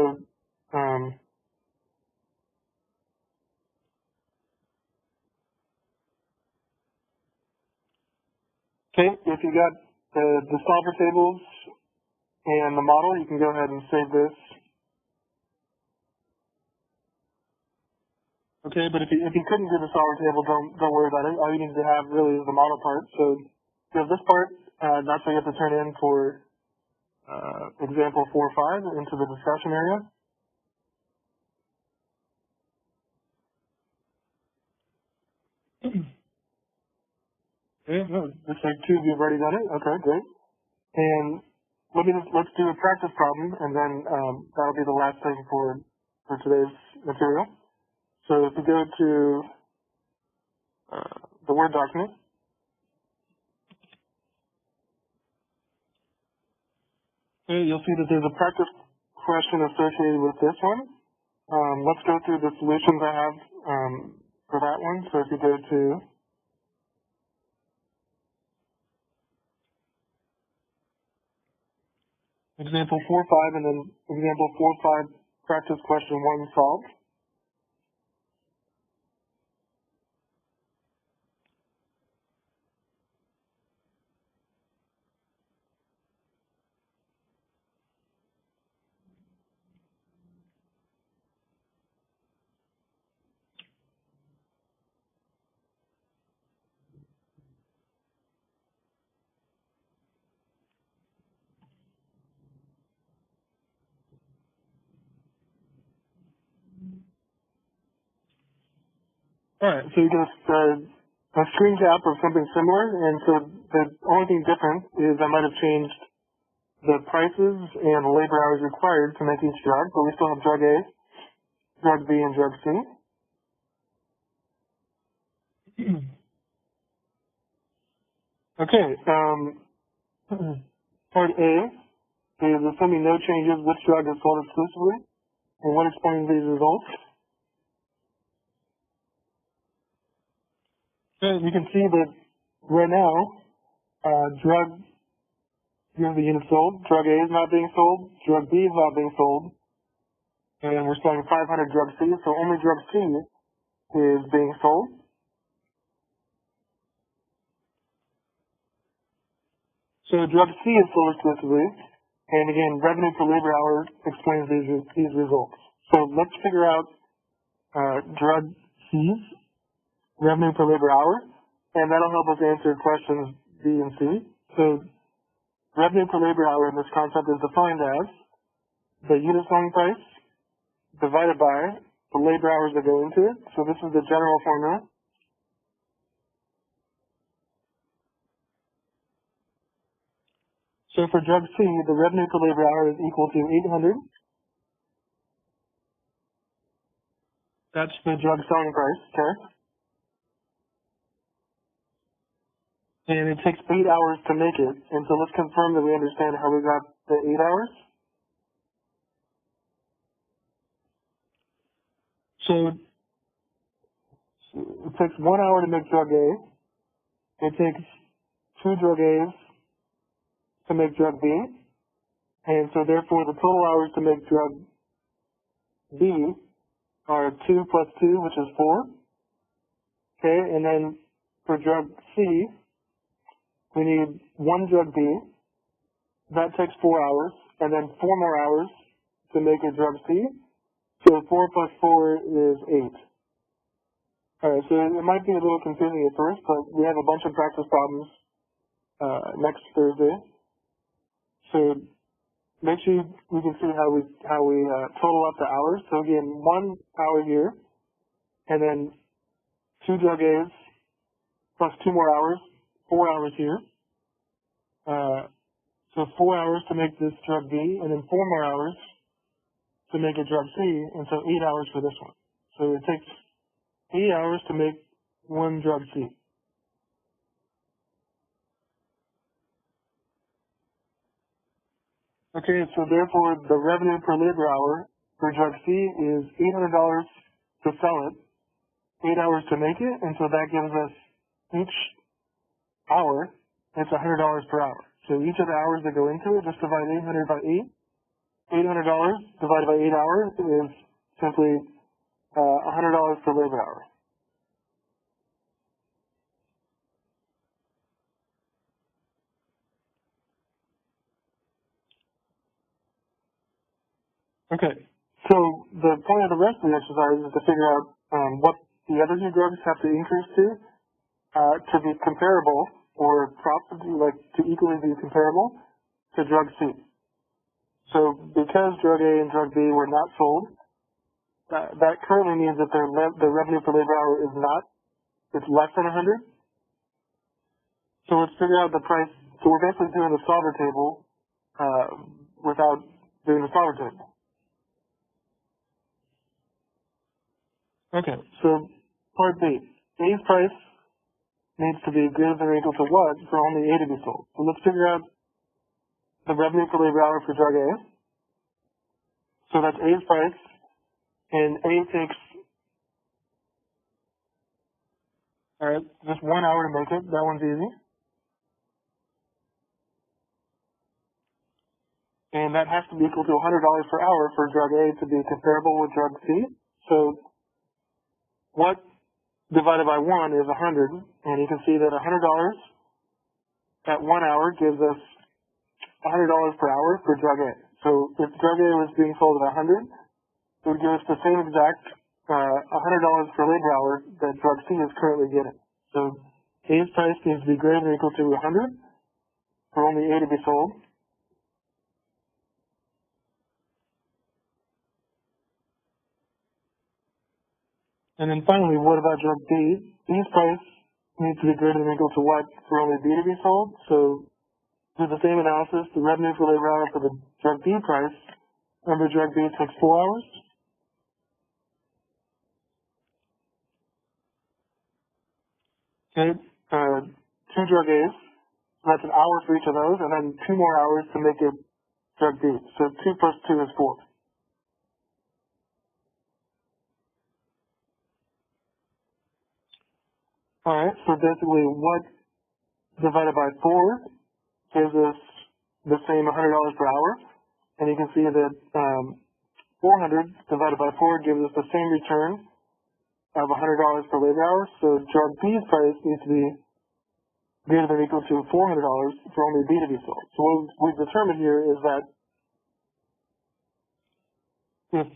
okay, if you got the solver tables and the model, you can go ahead and save this. Okay, but if you couldn't do the solver table, don't worry about it. All you need to have really is the model part. So you have this part, that's what you have to turn in for example 4.5 into the discussion area. Okay, looks like two of you have already done it. Okay, great. And let's do a practice problem, and then that'll be the last thing for today's material. So if you go to the Word document, okay, you'll see that there's a practice question associated with this one. Let's go through the solutions I have for that one. So if you go to example 4.5 and then example 4.5 practice question 1 solved. All right, so you just a screen cap of something similar, and so the only thing different is I might have changed the prices and labor hours required to make each drug, but we still have drug A, drug B, and drug C. Okay, part A is assuming no changes, which drug is sold exclusively, and what explains these results. So you can see that right now, here's the unit sold, drug A is not being sold, drug B is not being sold, and we're selling 500 drug C, so only drug C is being sold. So drug C is sold exclusively, and again, revenue per labor hour explains these results. So let's figure out drug C's revenue per labor hour, and that'll help us answer questions B and C. So revenue per labor hour in this concept is defined as the unit selling price divided by the labor hours that go into it. So this is the general formula. So for drug C, the revenue per labor hour is equal to 800. That's the drug selling price, okay? And it takes 8 hours to make it. And so let's confirm that we understand how we got the 8 hours. So it takes 1 hour to make drug A. It takes 2 drug A's to make drug B. And so therefore the total hours to make drug B are 2 plus 2, which is 4. Okay, and then for drug C, we need 1 drug B. That takes 4 hours, and then 4 more hours to make a drug C. So 4 plus 4 is 8. Alright, so it might be a little confusing at first, but we have a bunch of practice problems next Thursday. So make sure we can see how we total up the hours. So again, 1 hour here, and then 2 drug A's plus 2 more hours, 4 hours here. So 4 hours to make this drug B, and then 4 more hours to make a drug C, and so 8 hours for this one. So it takes 8 hours to make 1 drug C. Okay, so therefore the revenue per labor hour for drug C is $800 to sell it, 8 hours to make it, and so that gives us each hour, it's $100 per hour. So each of the hours that go into it, just divide 800 by 8. $800 divided by 8 hours is simply $100 per labor hour. Okay, so the point of the rest of the exercise is to figure out what the other two drugs have to increase to be comparable, or to equally be comparable to drug C. So because drug A and drug B were not sold, that currently means that the revenue per labor hour is it's less than 100. So let's figure out the price. So we're basically doing the solver table without doing the solver table. Okay, so part B. A's price needs to be greater than or equal to what for only A to be sold. So let's figure out the revenue per labor hour for drug A. So that's A's price, and A takes, alright, just 1 hour to make it. That one's easy. And that has to be equal to $100 per hour for drug A to be comparable with drug C. So what divided by 1 is 100, and you can see that $100 at 1 hour gives us $100 per hour for drug A. So if drug A was being sold at 100, it would give us the same exact $100 per labor hour that drug C is currently getting. So A's price needs to be greater than or equal to 100 for only A to be sold. And then finally, what about drug B? B's price needs to be greater than or equal to what for only B to be sold. So do the same analysis. The revenue per labor hour for the drug B price. Remember, drug B takes 4 hours. Okay, 2 drug A's. So that's an hour for each of those, and then 2 more hours to make it drug B. So 2 plus 2 is 4. Alright, so basically what divided by 4 gives us the same $100 per hour. And you can see that 400 divided by 4 gives us the same return of $100 per labor hour. So drug B's price needs to be greater than or equal to $400 for only B to be sold. So what we've determined here is that if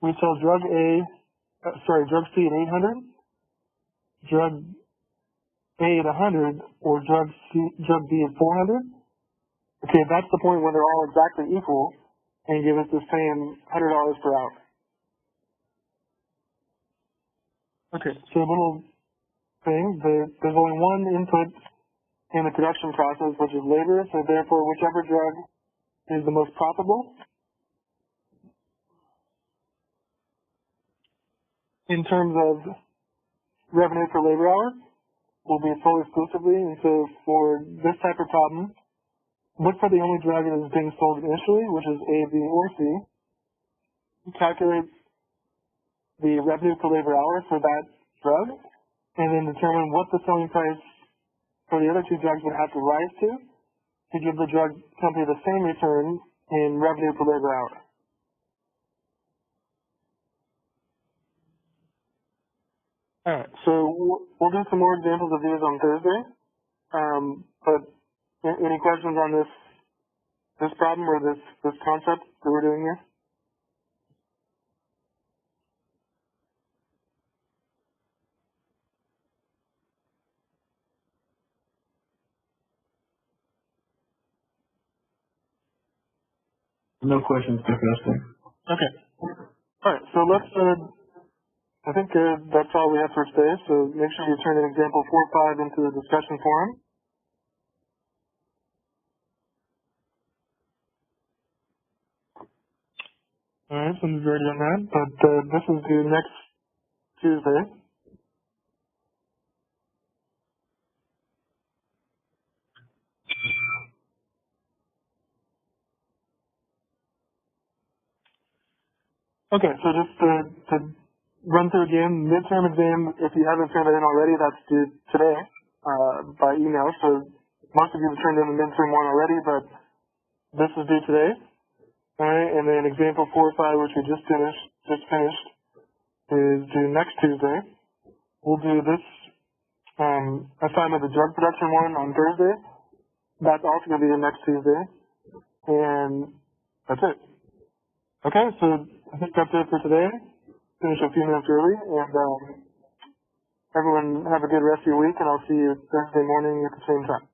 we sell drug C at 800, drug A at 100, or drug B at 400, okay, that's the point where they're all exactly equal and give us the same $100 per hour. Okay, so a little thing, there's only one input in the production process, which is labor, so therefore whichever drug is the most profitable in terms of revenue per labor hour will be sold exclusively. And so for this type of problem, look for the only drug that is being sold initially, which is A, B, or C. Calculate the revenue per labor hour for that drug, and then determine what the selling price for the other 2 drugs would have to rise to give the drug company the same return in revenue per labor hour. Alright, so we'll do some more examples of these on Thursday. But any questions on this problem or this concept that we're doing here? No questions, Professor. Okay. Alright, so let's, I think that's all we have for today, so make sure you turn in example 4.5 into the discussion forum. Alright, so we've already done that, but this is due next Tuesday. Okay, so just to run through again, midterm exam, if you haven't turned it in already, that's due today by email. So most of you have turned in the midterm one already, but this is due today. Alright, and then example 4 or 5, which we just finished, is due next Tuesday. We'll do this assignment, the drug production one, on Thursday. That's also going to be the next Tuesday. And that's it. Okay, so I think that's it for today. Finish a few minutes early, and everyone have a good rest of your week, and I'll see you Thursday morning at the same time.